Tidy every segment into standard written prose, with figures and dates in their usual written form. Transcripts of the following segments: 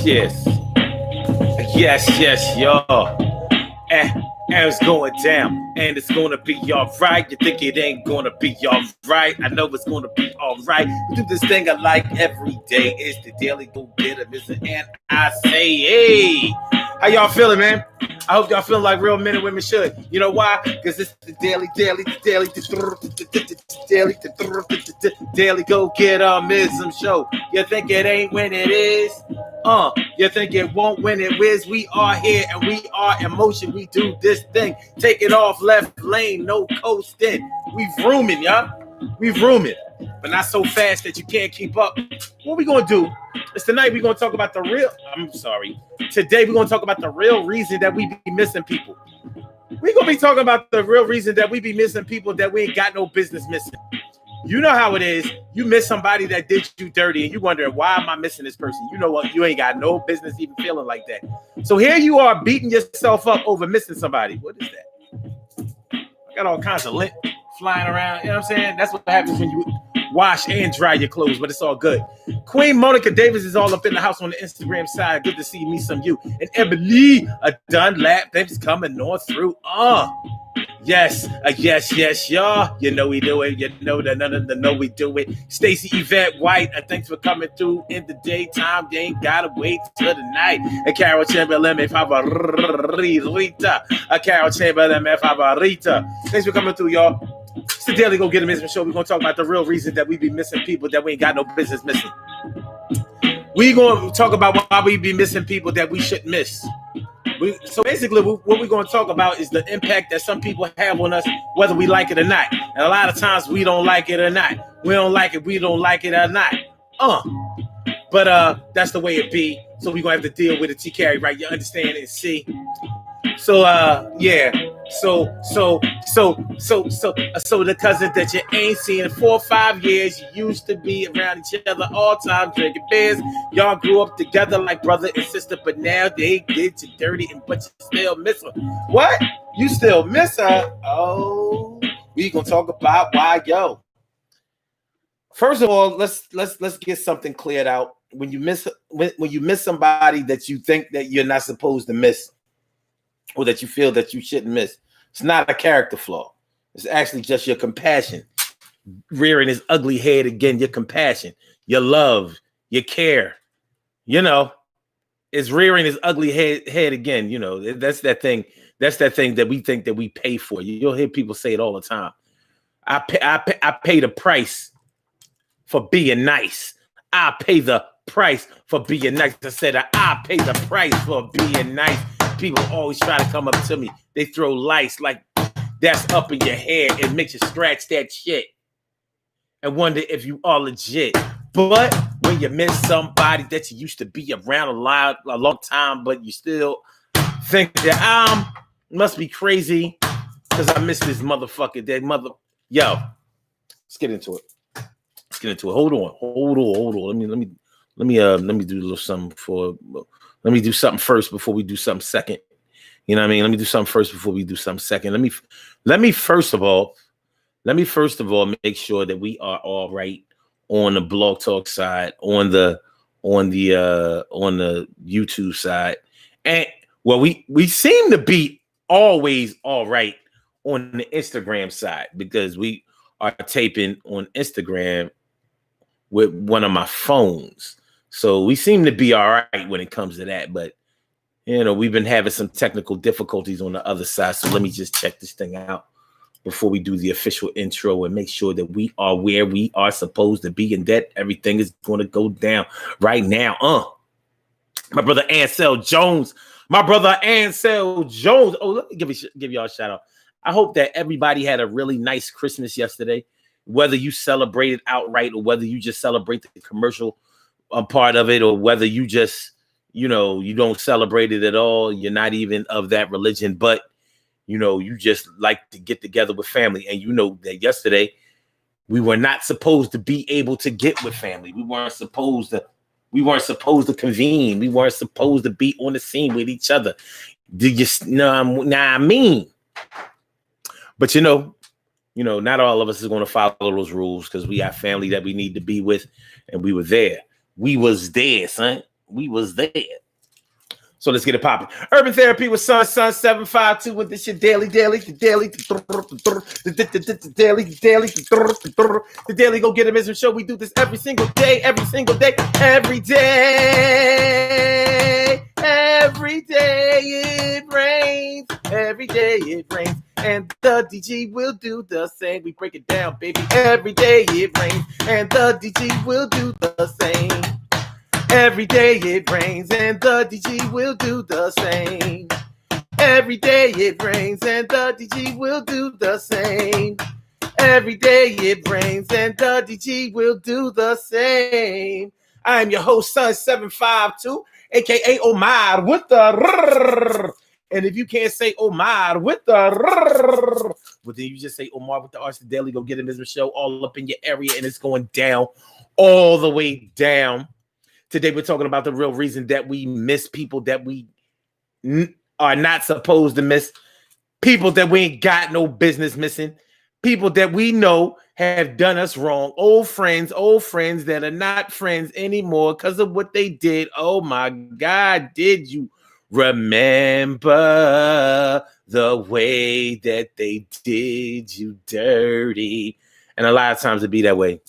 Yes. Yes, y'all. And it's going down, and it's gonna be alright. You think it ain't gonna be alright? I know it's gonna be alright. We do this thing I like every day. It's the Daily Go Getter, Mr. And I say, hey, how y'all feeling, man? I hope y'all feeling like real men and women should. You know why? Because it's the daily go getter show. You think it ain't when it is? You think it won't when it whiz? We are here and we are in motion. We do this thing. Take it off left lane, no coasting. We rooming, y'all. We rooming, but not so fast that you can't keep up. What we gonna do is tonight we're gonna talk about the real. I'm sorry. Today we're gonna talk about the real reason that we be missing people. We're gonna be talking about the real reason that we be missing people that we ain't got no business missing. You know how it is. You miss somebody that did you dirty and you wondering, why am I missing this person? You know what? You ain't got no business even feeling like that. So here you are beating yourself up over missing somebody. What is that? I got all kinds of lint flying around. You know what I'm saying? That's what happens when you wash and dry your clothes, but it's all good. Queen Monica Davis is all up in the house on the Instagram side. Good to see me, some you. And Emily, a Dunlap, things coming on through. Yes, y'all. You know we do it. You know that we do it. Stacey Yvette White, thanks for coming through in the daytime. You ain't gotta wait till the night. And Carol Chamberlain, mi favorita. Carol Chamberlain, mi favorita. Thanks for coming through, y'all. It's the Daily Go Get Them Show. We're gonna talk about the real reason that we be missing people that we ain't got no business missing. We're gonna talk about why we be missing people that we shouldn't miss. So basically, what we're going to talk about is the impact that some people have on us, whether we like it or not. And a lot of times we don't like it or not. We don't like it. We don't like it or not. But that's the way it be. So we're going to have to deal with it. T. Carey, right? You understand and see. So yeah. So the cousins that you ain't seen in 4 or 5 years, you used to be around each other all time drinking beers. Y'all grew up together like brother and sister, but now they did you dirty, but you still miss her. What? You still miss her? Oh, we gonna talk about why, yo. First of all, let's get something cleared out. When you miss somebody that you think that you're not supposed to miss, or that you feel that you shouldn't miss, it's not a character flaw. It's actually just your compassion rearing his ugly head again. Your compassion, your love, your care, you know, is rearing his ugly head again. You know, that's that thing. That's that thing that we think that we pay for. You'll hear people say it all the time. I pay the price for being nice. I pay the price for being nice. I said I pay the price for being nice. People always try to come up to me. They throw lights like that's up in your head and makes you scratch that shit and wonder if you are legit. But when you miss somebody that you used to be around a long time, but you still think that must be crazy because I miss this motherfucker. Yo, let's get into it. Hold on. Let me do a little something for. Let me do something first before we do something second. You know what I mean? Let me do something first before we do something second. Let me first of all make sure that we are all right on the Blog Talk side, on the YouTube side. And well, we seem to be always all right on the Instagram side because we are taping on Instagram with one of my phones. So we seem to be all right when it comes to that. But, you know, we've been having some technical difficulties on the other side. So let me just check this thing out before we do the official intro and make sure that we are where we are supposed to be and that everything is going to go down right now. My brother Ansel Jones. Oh, let me give y'all a shout out. I hope that everybody had a really nice Christmas yesterday, whether you celebrated outright or whether you just celebrate the commercial part of it, or whether you just, you know, you don't celebrate it at all. You're not even of that religion, but, you know, you just like to get together with family. And you know that yesterday we were not supposed to be able to get with family. We weren't supposed to convene. We weren't supposed to be on the scene with each other. Did you know? I mean, but you know, not all of us is going to follow those rules because we have family that we need to be with, and we were there. We was there, son. We was there. So let's get it popping. Urban Therapy with Sun 752 with this shit daily. The daily go get him is show. We do this every single day. Every day it rains. Every day it rains. And the DG will do the same. We break it down, baby. Every day it rains. And the DG will do the same. Every day it rains and the DG will do the same. Every day it rains and the DG will do the same. Every day it rains and the DG will do the same. I am your host, Sun 752, aka Omar with the rrrr. And if you can't say Omar with the rrrr, well, then you just say Omar with the Arts Daily. Go get him as a show all up in your area, and it's going down all the way down. Today, we're talking about the real reason that we miss people that we are not supposed to miss, people that we ain't got no business missing, people that we know have done us wrong, old friends that are not friends anymore because of what they did. Oh, my God, did you remember the way that they did you dirty? And a lot of times it be that way.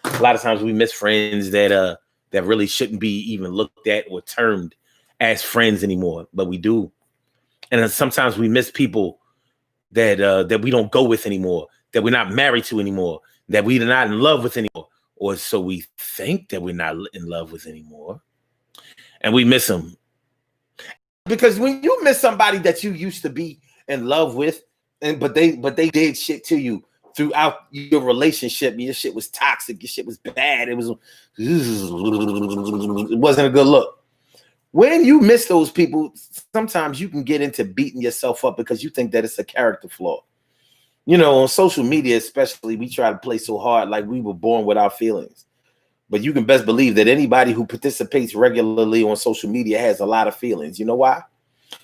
A lot of times we miss friends that really shouldn't be even looked at or termed as friends anymore, but we do. And then sometimes we miss people that we don't go with anymore, that we're not married to anymore, that we're not in love with anymore, or so we think that we're not in love with anymore, and we miss them. Because when you miss somebody that you used to be in love with, but they did shit to you throughout your relationship, your shit was toxic, your shit was bad, it wasn't a good look. When you miss those people, sometimes you can get into beating yourself up because you think that it's a character flaw. You know, on social media especially, we try to play so hard like we were born with our feelings. But you can best believe that anybody who participates regularly on social media has a lot of feelings. You know why?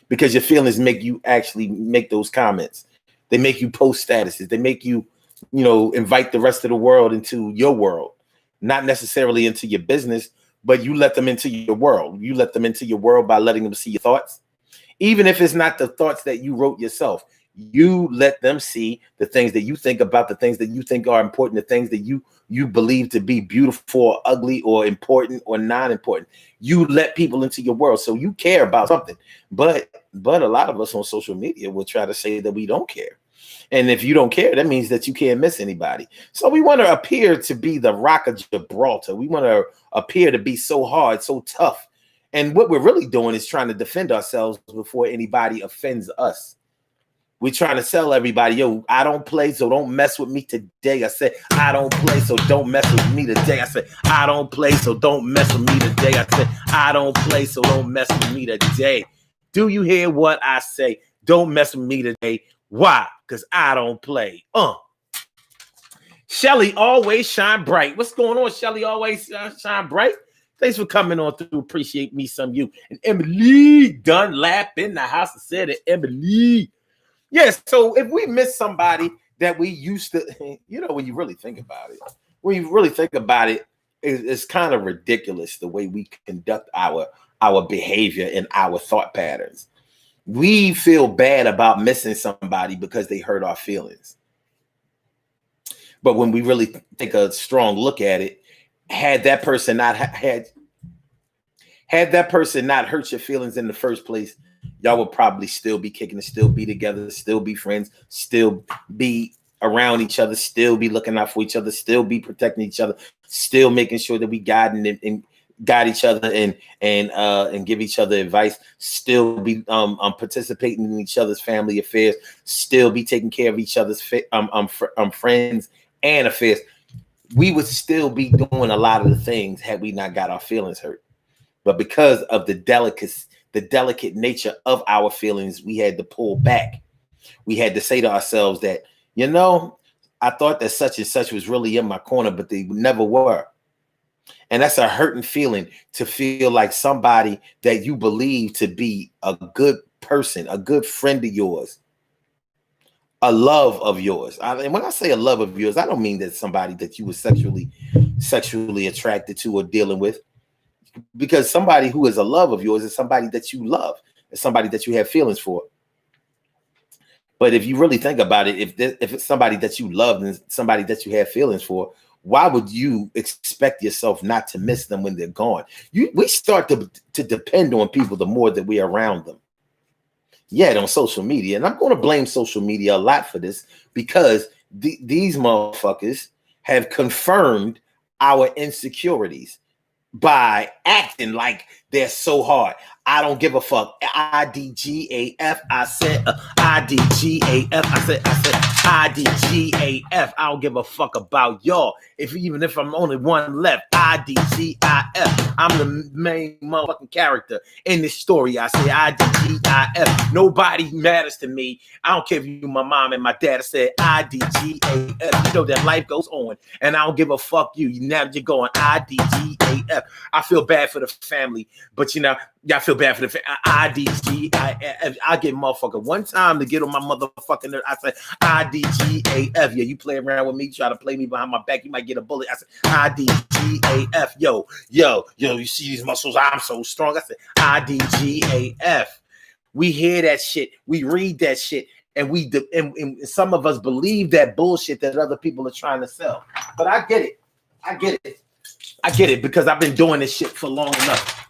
Because your feelings make you actually make those comments. They make you post statuses. They make you, invite the rest of the world into your world, not necessarily into your business, but you let them into your world. You let them into your world by letting them see your thoughts. Even if it's not the thoughts that you wrote yourself, you let them see the things that you think about, the things that you think are important, the things that you believe to be beautiful or ugly or important or not important. You let people into your world. So you care about something. But a lot of us on social media will try to say that we don't care. And if you don't care, that means that you can't miss anybody. So we want to appear to be the Rock of Gibraltar. We want to appear to be so hard, so tough. And what we're really doing is trying to defend ourselves before anybody offends us. We're trying to tell everybody, yo, I don't play, so don't mess with me today. I said, I don't play, so don't mess with me today. I said, I don't play, so don't mess with me today. I said, I don't play, so don't mess with me today. Do you hear what I say? Don't mess with me today. Why? Because I don't play. Shelly always shine bright. What's going on, Shelly? Always shine bright. Thanks for coming on through. Appreciate me some you. And Emily Dunlap in the house. I said it, Emily. Yes, so if we miss somebody that we used to, when you really think about it, it's kind of ridiculous the way we conduct our behavior and our thought patterns. We feel bad about missing somebody because they hurt our feelings. But when we really take a strong look at it, had that person not hurt your feelings in the first place, y'all would probably still be kicking it, still be together, still be friends, still be around each other, still be looking out for each other, still be protecting each other, still making sure that we guide and guide each other and give each other advice, still be participating in each other's family affairs, still be taking care of each other's friends and affairs. We would still be doing a lot of the things had we not got our feelings hurt. But because of the delicate nature of our feelings, we had to pull back. We had to say to ourselves that, I thought that such and such was really in my corner, but they never were. And that's a hurting feeling, to feel like somebody that you believe to be a good person, a good friend of yours, a love of yours. And when I say a love of yours, I don't mean that somebody that you were sexually attracted to or dealing with, because somebody who is a love of yours is somebody that you love, is somebody that you have feelings for. But if you really think about it, if it's somebody that you love and somebody that you have feelings for, why would you expect yourself not to miss them when they're gone? We start to depend on people the more that we're around them. Yet on social media, and I'm going to blame social media a lot for this, because these motherfuckers have confirmed our insecurities by acting like they're so hard. I don't give a fuck. IDGAF. I said IDGAF. I said IDGAF. I don't give a fuck about y'all. Even if I'm only one left, IDGIF. I'm the main motherfucking character in this story. I say IDGIF. Nobody matters to me. I don't care if you, my mom and my dad said IDGAF. You know that life goes on, and I don't give a fuck you. Now you're going IDGAF. I feel bad for the family, but I feel bad for the IDGAF. I get motherfucker one time to get on my motherfucking nerve. I say IDGAF. Yeah, you play around with me, try to play me behind my back, you might get a bullet. I say IDGAF. Yo, you see these muscles? I'm so strong. I said IDGAF. We hear that shit. We read that shit. And and some of us believe that bullshit that other people are trying to sell. But I get it. I get it because I've been doing this shit for long enough.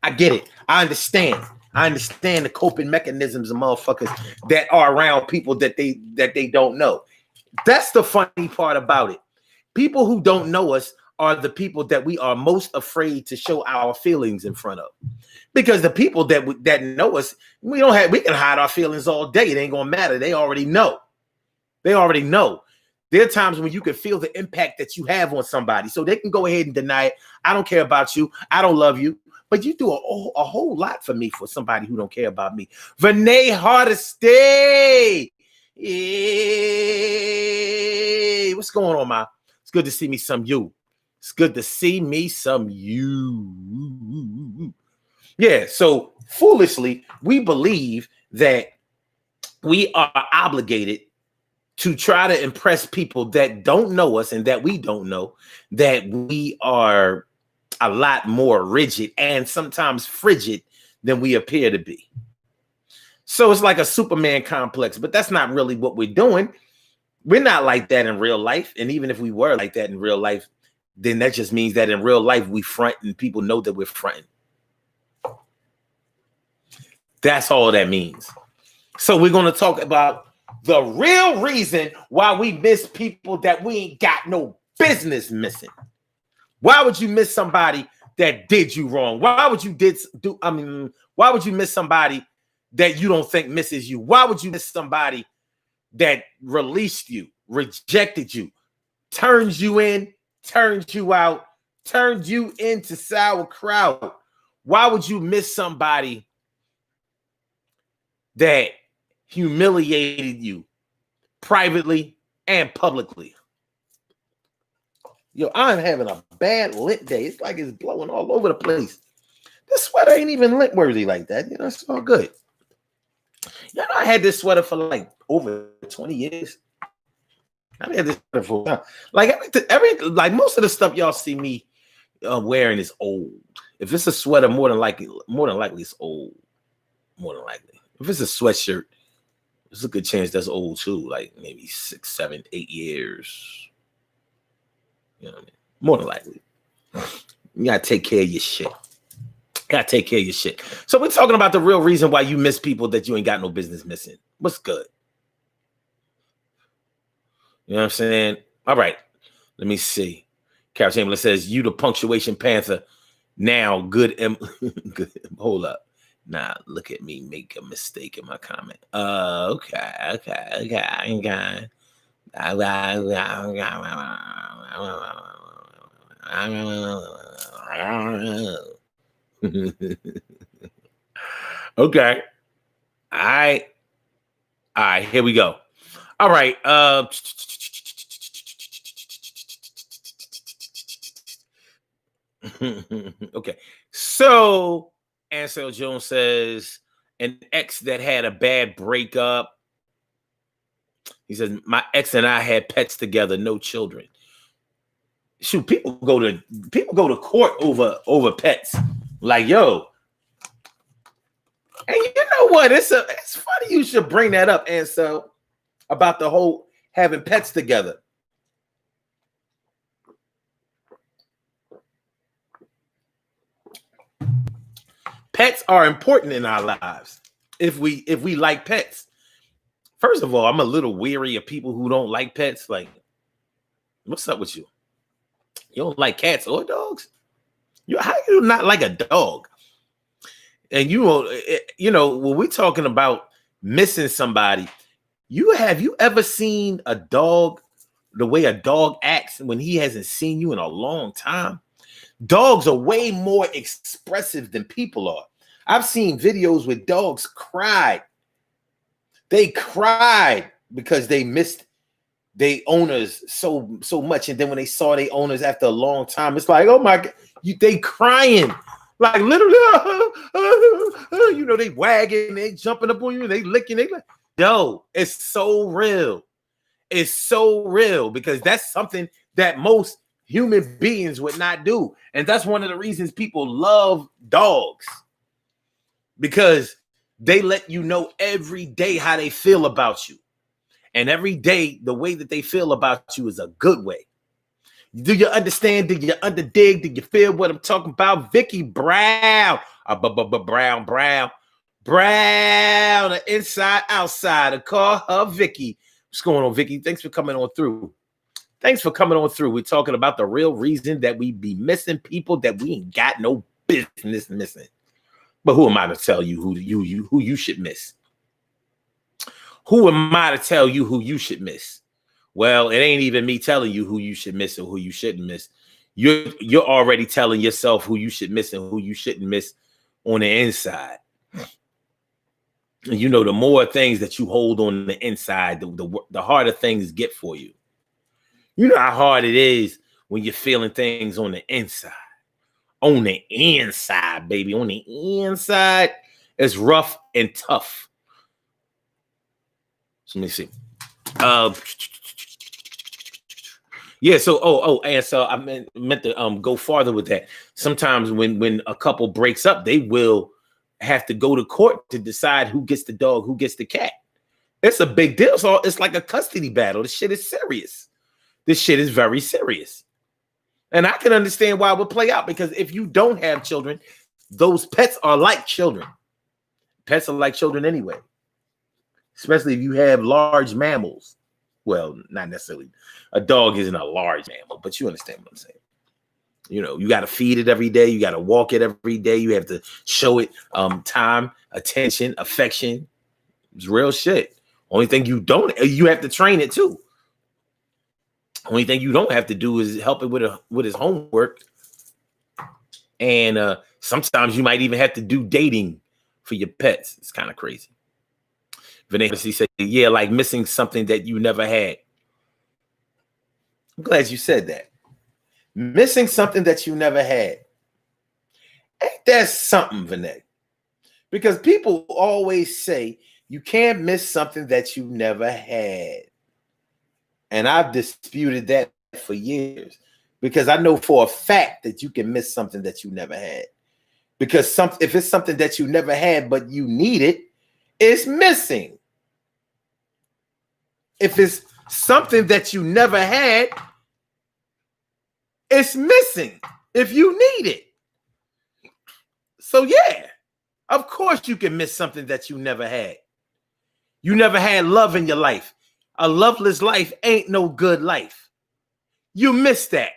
I get it. I understand the coping mechanisms of motherfuckers that are around people that they don't know. That's the funny part about it. People who don't know us are the people that we are most afraid to show our feelings in front of. Because the people that know us, we can hide our feelings all day. It ain't gonna matter. They already know. There are times when you can feel the impact that you have on somebody, so they can go ahead and deny it. I don't care about you. I don't love you. But you do a whole lot for me for somebody who don't care about me. Vinay Hardesty. Hey, what's going on, ma? It's good to see me some you. It's good to see me some you. Yeah, so foolishly, we believe that we are obligated to try to impress people that don't know us and that we don't know, that we are a lot more rigid and sometimes frigid than we appear to be. So it's like a Superman complex, but that's not really what we're doing. We're not like that in real life. And even if we were like that in real life, then that just means that in real life we front and people know that we're fronting. That's all that means. So we're going to talk about the real reason why we miss people that we ain't got no business missing. Why would you miss somebody that did you wrong? Why would you miss somebody that you don't think misses you? Why would you miss somebody that released you, rejected you, turns you in, turns you out, turned you into sauerkraut? Why would you miss somebody that humiliated you privately and publicly? Yo, I'm having a bad lint day. It's like it's blowing all over the place. This sweater ain't even lint worthy like that. It's all good. I had this sweater for like over 20 years. I've had this sweater for like like most of the stuff y'all see me wearing is old. If it's a sweater, more than likely it's old. More than likely. If it's a sweatshirt, there's a good chance that's old too, like maybe 6, 7, 8 years. You know what I mean? More than likely. You gotta take care of your shit. So we're talking about the real reason why you miss people that you ain't got no business missing. What's good? You know what I'm saying? All right. Let me see. Carol Chamberlain says, you the punctuation panther. Now, good. Good. Hold up. Nah, look at me make a mistake in my comment. Okay. Okay. All right, here we go. All right. Okay. So Ansel Jones says an ex that had a bad breakup He says, my ex and I had pets together, no children. Shoot, people go to court over pets. Like, yo. And you know what? It's funny you should bring that up, and so about the whole having pets together. Pets are important in our lives if we like pets. First of all, I'm a little weary of people who don't like pets. Like, what's up with you? You don't like cats or dogs? How you not like a dog? And you know, when we're talking about missing somebody, have you ever seen a dog the way a dog acts when he hasn't seen you in a long time? Dogs are way more expressive than people are. I've seen videos where dogs cried. They cried because they missed their owners so much. And then when they saw their owners after a long time, it's like, oh my God, they crying. Like literally, you know, they wagging, they jumping up on you, they licking, yo, it's so real. It's so real because that's something that most human beings would not do. And that's one of the reasons people love dogs, because they let you know every day how they feel about you. And every day, the way that they feel about you is a good way. Do you understand? Do you underdig? Do you feel what I'm talking about? Vicky Brown. Brown, the inside, outside. I call her Vicky. What's going on, Vicky? Thanks for coming on through. We're talking about the real reason that we be missing people that we ain't got no business missing. But who am I to tell you who you should miss? Who am I to tell you who you should miss? Well, it ain't even me telling you who you should miss or who you shouldn't miss. You're already telling yourself who you should miss and who you shouldn't miss on the inside. And you know, the more things that you hold on the inside, the harder things get for you. You know how hard it is when you're feeling things on the inside. On the inside, baby. On the inside, it's rough and tough. So let me see. Yeah, so and so I meant to go farther with that. Sometimes when a couple breaks up, they will have to go to court to decide who gets the dog, who gets the cat. It's a big deal. So it's like a custody battle. This shit is serious. This shit is very serious. And I can understand why it would play out, because if you don't have children, those pets are like children. Pets are like children anyway, especially if you have large mammals. Well, not necessarily. A dog isn't a large mammal, but you understand what I'm saying. You know, you got to feed it every day. You got to walk it every day. You have to show it time, attention, affection. It's real shit. Only thing you have to train it too. Only thing you don't have to do is help it with his homework. And sometimes you might even have to do dating for your pets. It's kind of crazy. Vanessa said, yeah, like missing something that you never had. I'm glad you said that. Missing something that you never had. Ain't that something, Vanessa? Because people always say you can't miss something that you never had. And I've disputed that for years, because I know for a fact that you can miss something that you never had. Because if it's something that you never had but you need it, it's missing. If it's something that you never had, it's missing if you need it. So yeah, of course you can miss something that you never had. You never had love in your life. A loveless life ain't no good life. You miss that.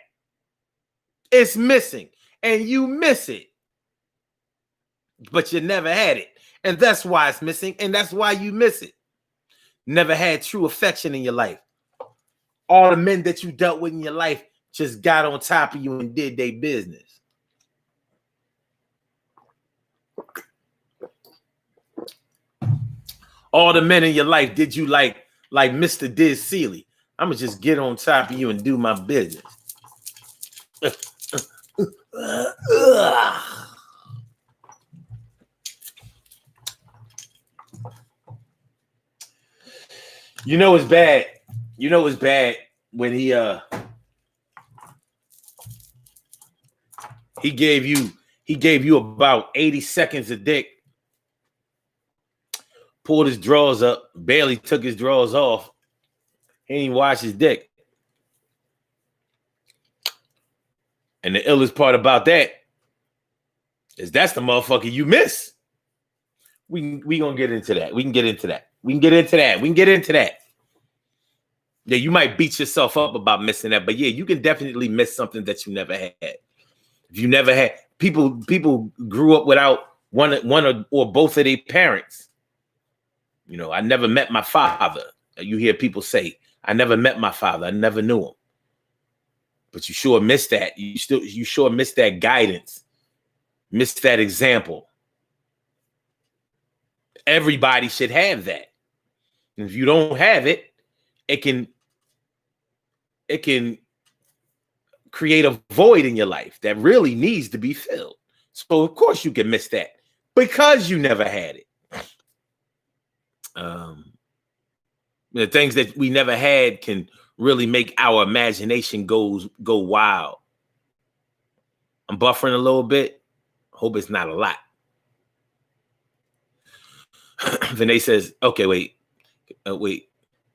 It's missing, and you miss it. But you never had it. And that's why it's missing, and that's why you miss it. Never had true affection in your life. All the men that you dealt with in your life just got on top of you and did their business. All the men in your life did you like Mr. Diz Seeley. I'm going to just get on top of you and do my business. You know it's bad. You know it's bad when he gave you about 80 seconds of dick, pulled his drawers up, barely took his drawers off. He didn't wash his dick. And the illest part about that is that's the motherfucker you miss. We gonna get into that. We can get into that. We can get into that. We can get into that. Yeah, you might beat yourself up about missing that, but yeah, you can definitely miss something that you never had. If you never had people grew up without one or both of their parents. You know, I never met my father. You hear people say, I never met my father. I never knew him. But you sure miss that. You sure miss that guidance. Miss that example. Everybody should have that. And if you don't have it, it can create a void in your life that really needs to be filled. So of course you can miss that because you never had it. The things that we never had can really make our imagination go wild. I'm buffering a little bit. Hope it's not a lot. Vinay says, okay, wait.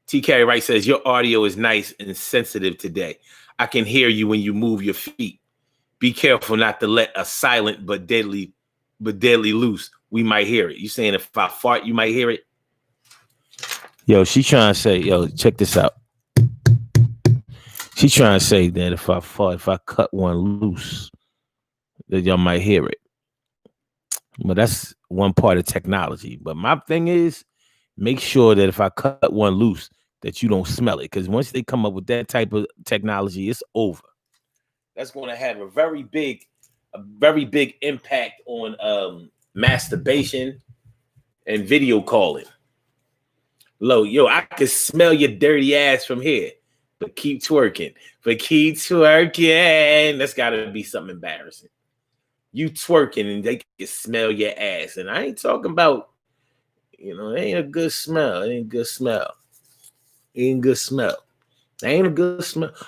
T. Carey Wright says, your audio is nice and sensitive today. I can hear you when you move your feet. Be careful not to let a silent but deadly loose. We might hear it. You saying if I fart, you might hear it? Yo, she trying to say, yo, check this out. She trying to say that if I fart, if I cut one loose, that y'all might hear it. But that's one part of technology. But my thing is, make sure that if I cut one loose, that you don't smell it. Because once they come up with that type of technology, it's over. That's going to have a very big impact on masturbation and video calling. Yo, I can smell your dirty ass from here, but keep twerking. That's got to be something embarrassing. You twerking and they can smell your ass. And I ain't talking about, it ain't a good smell. It ain't a good smell.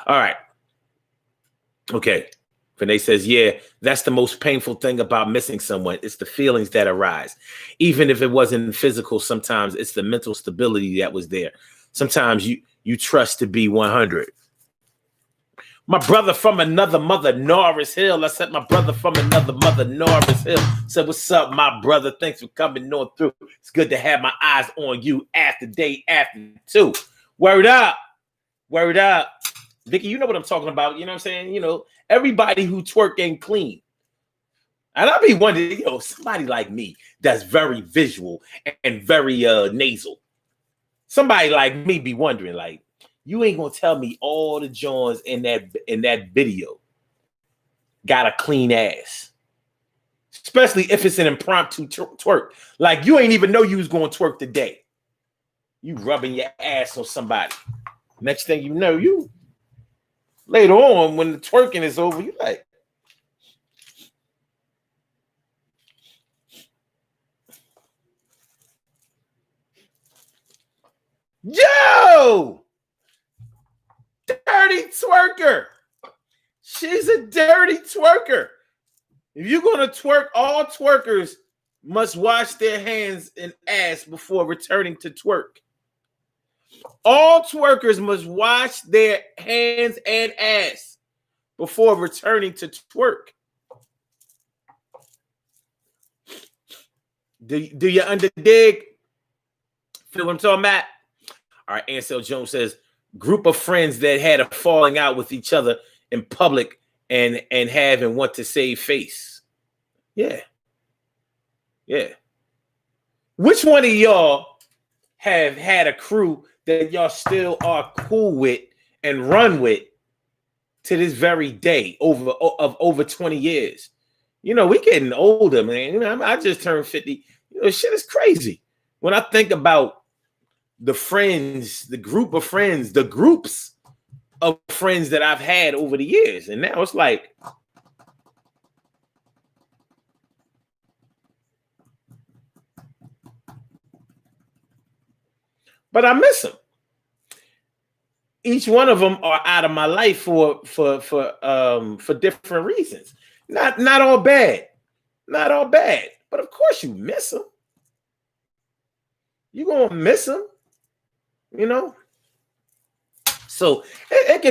All right. Okay. Renee says, yeah, that's the most painful thing about missing someone. It's the feelings that arise. Even if it wasn't physical, sometimes it's the mental stability that was there. Sometimes you trust to be 100. My brother from another mother, Norris Hill. I said my brother from another mother, Norris Hill. Said, what's up, my brother? Thanks for coming on through. It's good to have my eyes on you after day after two. Word up. Vicky, you know what I'm talking about. You know what I'm saying? Everybody who twerk ain't clean. And I be wondering, somebody like me that's very visual and very nasal. Somebody like me be wondering, like, you ain't gonna tell me all the joints in that video got a clean ass, especially if it's an impromptu twerk. Like you ain't even know you was going to twerk today. You rubbing your ass on somebody. Next thing you know, you later on when the twerking is over, you like, yo, dirty twerker. She's a dirty twerker. If you're going to twerk, all twerkers must wash their hands and ass before returning to twerk. All twerkers must wash their hands and ass before returning to twerk. Do you underdig? Feel what I'm talking about? All right, Ansel Jones says, group of friends that had a falling out with each other in public and have and want to save face. Yeah. Which one of y'all have had a crew that y'all still are cool with and run with to this very day of over 20 years? We getting older, man. I just turned 50. Shit is crazy. When I think about the friends, the group of friends, the groups of friends that I've had over the years. And now it's like, but I miss them. each one of them are out of my life for different reasons. Not all bad, not all bad. But of course you miss them. You gonna miss them, you know. So it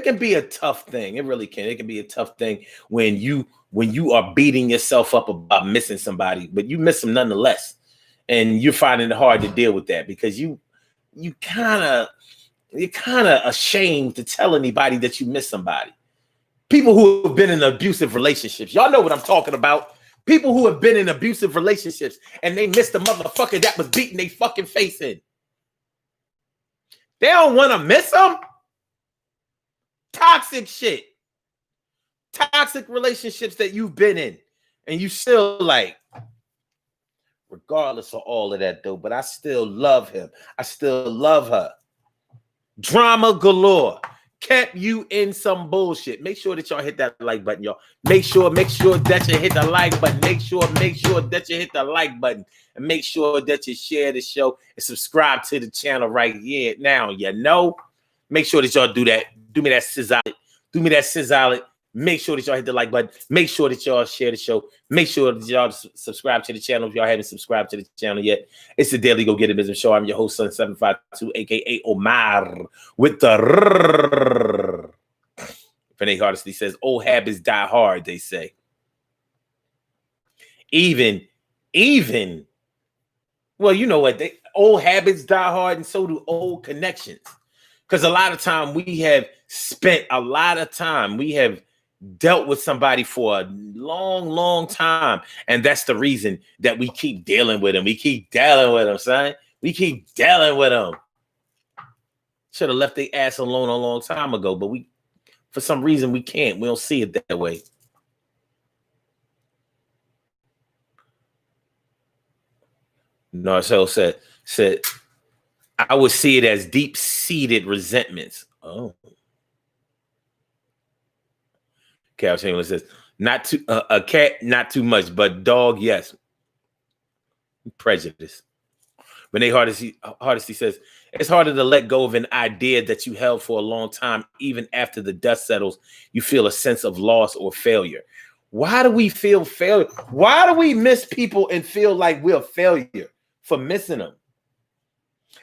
can be a tough thing. It really can. It can be a tough thing when you are beating yourself up about missing somebody, but you miss them nonetheless, and you're finding it hard to deal with that because you're kind of ashamed to tell anybody that you miss somebody. People who have been in abusive relationships, y'all know what I'm talking about. People who have been in abusive relationships and they missed the motherfucker that was beating their fucking face in. They don't want to miss them. Toxic shit. Toxic relationships that you've been in. And you still like, regardless of all of that though, but I still love him. I still love her. Drama galore. Kept you in some bullshit. Make sure that y'all hit that like button, y'all. Make sure that you hit the like button. Make sure that you hit the like button. And make sure that you share the show and subscribe to the channel right here now. You know? Make sure that y'all do that. Do me that sizzle. Do me that sizzle. Make sure that y'all hit the like button. Make sure that y'all share the show. Make sure that y'all subscribe to the channel if y'all haven't subscribed to the channel yet. It's the Daily Go Get It Business Show. I'm your host, Son752, a.k.a. Omar, with the Renee Hardesty says, old habits die hard, they say. Even, well, you know what? Old habits die hard, and so do old connections. Because a lot of time we have spent a lot of time. We have dealt with somebody for a long time. And that's the reason that we keep dealing with them. We keep dealing with them, son. We keep dealing with them. Should have left their ass alone a long time ago, but for some reason, we can't. We don't see it that way. Marcel said, I would see it as deep-seated resentments. Oh. Cal Chamberlain says, not too a cat, not too much, but dog, yes. Prejudice. Renee Hardesty says, it's harder to let go of an idea that you held for a long time. Even after the dust settles, you feel a sense of loss or failure. Why do we feel failure? Why do we miss people and feel like we're a failure for missing them?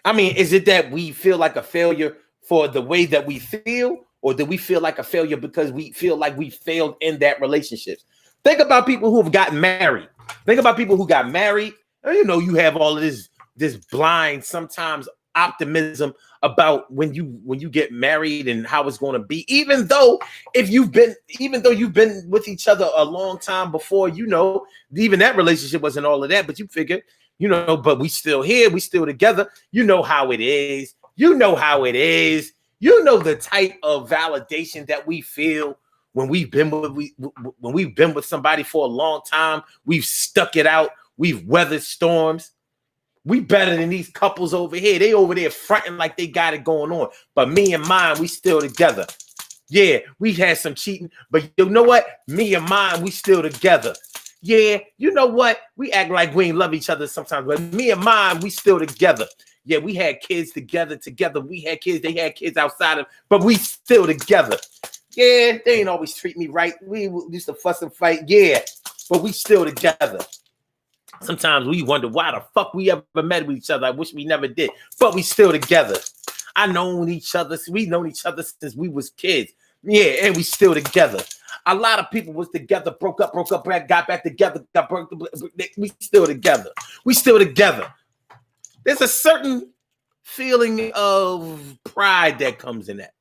I mean, is it that we feel like a failure for the way that we feel? Or do we feel like a failure because we feel like we failed in that relationship? Think about people who have gotten married. Think about people who got married. And you know, you have all of this blind, sometimes optimism about when you get married and how it's going to be. Even though you've been with each other a long time before, you know, even that relationship wasn't all of that. But you figure, you know, but we still here, we still together. You know how it is. You know how it is. You know the type of validation that we feel when we've been with somebody for a long time. We've stuck it out. We've weathered storms. We better than these couples over here. They over there fronting like they got it going on. But me and mine, we still together. Yeah, we had some cheating, but you know what? Me and mine, we still together. Yeah, you know what? We act like we ain't love each other sometimes, but me and mine, we still together. Yeah, we had kids together. We had kids. They had kids outside of, but we still together. Yeah, they ain't always treat me right. We used to fuss and fight. Yeah, but we still together. Sometimes we wonder why the fuck we ever met with each other. I wish we never did, but we still together. We've known each other since we was kids. Yeah, and we still together. A lot of people was together, broke up, got back together, we still together. We still together. There's a certain feeling of pride that comes in that.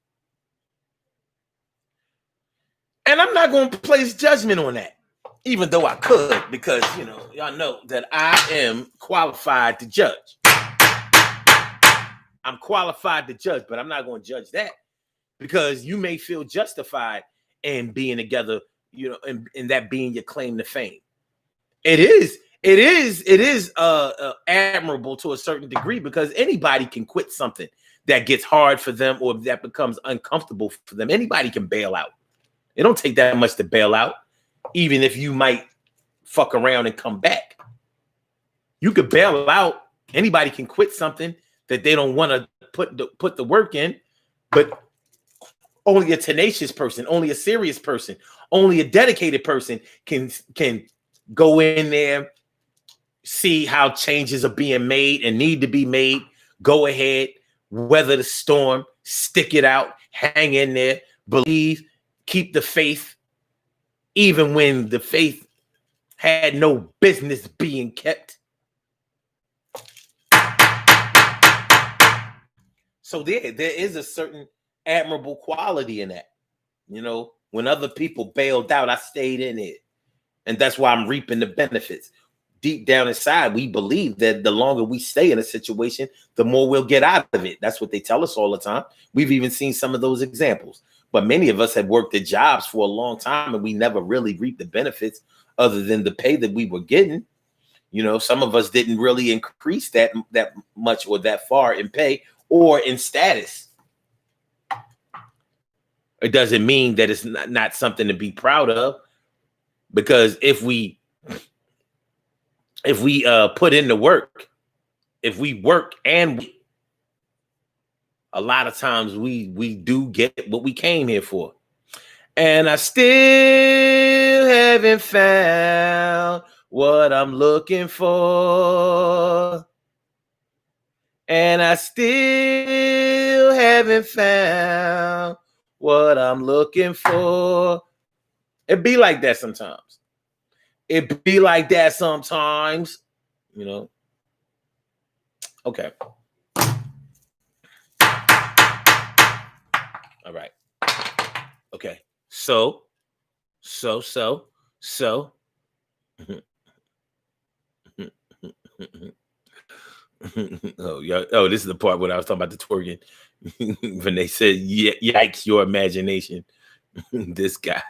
And I'm not going to place judgment on that, even though I could, because, you know, y'all know that I am qualified to judge. I'm qualified to judge, but I'm not going to judge that because you may feel justified in being together, you know, and that being your claim to fame. It is admirable to a certain degree because anybody can quit something that gets hard for them or that becomes uncomfortable for them. Anybody can bail out. It don't take that much to bail out, even if you might fuck around and come back. You could bail out. Anybody can quit something that they don't want to put the work in. But only a tenacious person, only a serious person, only a dedicated person can go in there, see how changes are being made and need to be made, go ahead, weather the storm, stick it out, hang in there, believe, keep the faith, even when the faith had no business being kept. So there is a certain admirable quality in that. You know, when other people bailed out, I stayed in it. And that's why I'm reaping the benefits. Deep down inside, we believe that the longer we stay in a situation, the more we'll get out of it. That's what they tell us all the time. We've even seen some of those examples. But many of us have worked at jobs for a long time and we never really reaped the benefits other than the pay that we were getting. You know, some of us didn't really increase that much or that far in pay or in status. It doesn't mean that it's not something to be proud of, because if we put in the work, if we work and a lot of times we do get what we came here for. And I still haven't found what I'm looking for. And I still haven't found what I'm looking for. It be like that sometimes. It be like that sometimes, you know. Okay. All right. Okay. So. Oh, yeah. Oh, this is the part when I was talking about the twerking. When they said, yikes, your imagination. This guy.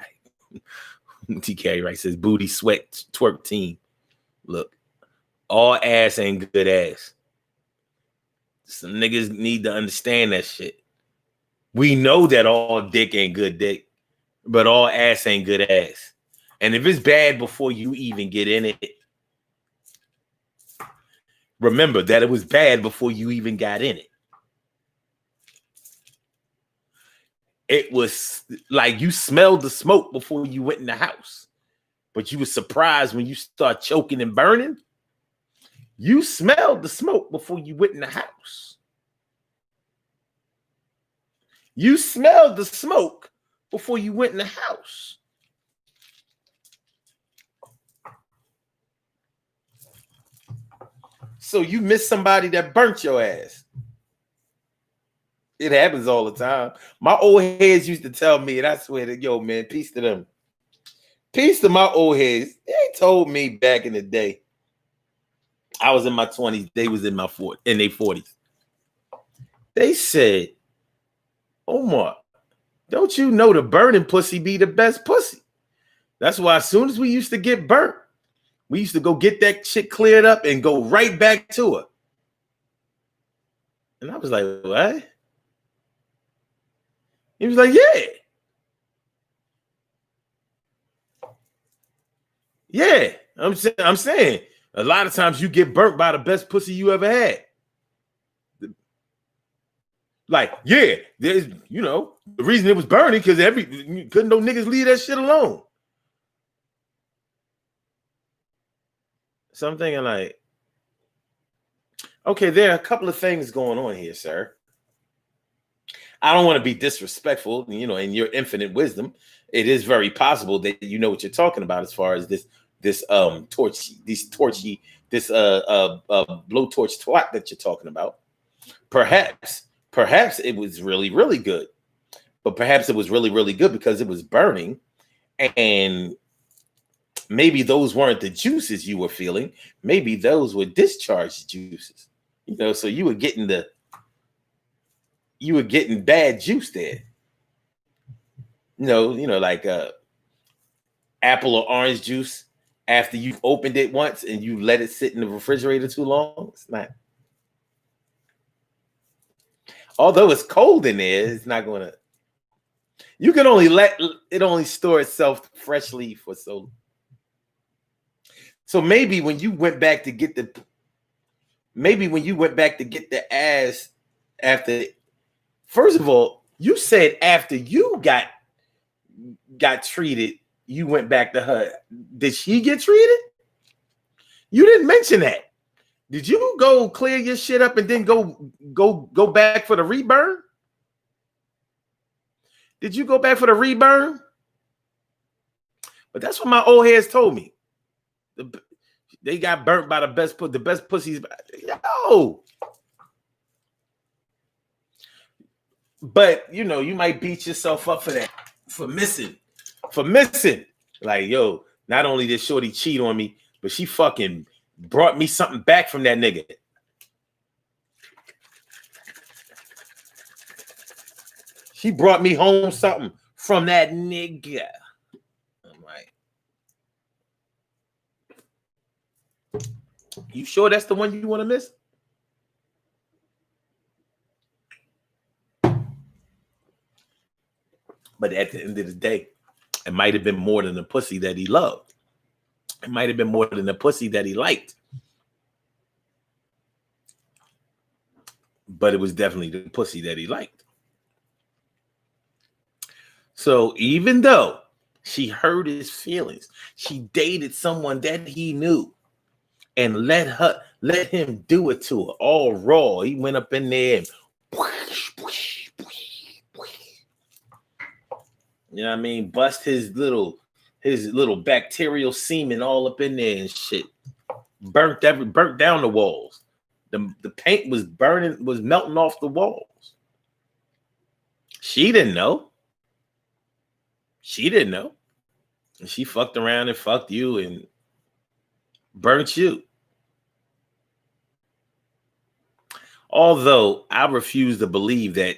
TK right says booty sweat twerk team. Look, all ass ain't good ass. Some niggas need to understand that shit. We know that all dick ain't good dick, but all ass ain't good ass. And if it's bad before you even get in it, remember that it was bad before you even got in it. It was like you smelled the smoke before you went in the house, but you were surprised when you start choking and burning. You smelled the smoke before you went in the house. You smelled the smoke before you went in the house. So you missed somebody that burnt your ass. It happens all the time. My old heads used to tell me, and I swear that, yo, man, peace to them. Peace to my old heads. They told me back in the day. I was in my 20s. They was in their 40s. They said, Omar, don't you know the burning pussy be the best pussy? That's why as soon as we used to get burnt, we used to go get that shit cleared up and go right back to her. And I was like, what? He was like, yeah. Yeah. I'm saying a lot of times you get burnt by the best pussy you ever had. Like, yeah, there's, you know, the reason it was burning because couldn't no niggas leave that shit alone. So I'm thinking like, okay, there are a couple of things going on here, sir. I don't want to be disrespectful, you know, in your infinite wisdom. It is very possible that you know what you're talking about as far as this blowtorch twat that you're talking about. Perhaps it was really, really good. But perhaps it was really, really good because it was burning. And maybe those weren't the juices you were feeling. Maybe those were discharged juices. You know, so you were getting bad juice there. You know, like apple or orange juice after you've opened it once and you let it sit in the refrigerator too long. It's not. Although it's cold in there, it's not going to. You can only let it only store itself freshly for so. So maybe when you went back to get the ass after, first of all, You said after you got treated, you went back to her. Did she get treated? You didn't mention that. Did you go clear your shit up and then go back for the reburn? Did you go back for the reburn? But that's what my old heads told me. They got burnt by the best pussies. Yo. But you know, you might beat yourself up for that, for missing. Like, yo, not only did Shorty cheat on me, but she fucking brought me something back from that nigga. She brought me home something from that nigga. I'm like, you sure that's the one you want to miss? But at the end of the day, it might have been more than the pussy that he loved. It might have been more than the pussy that he liked. But it was definitely the pussy that he liked. So even though she hurt his feelings, she dated someone that he knew and let him do it to her all raw. He went up in there and you know what I mean? Bust his little bacterial semen all up in there and shit. Burnt down the walls. The paint was melting off the walls. She didn't know. And she fucked around and fucked you and burnt you. Although I refuse to believe that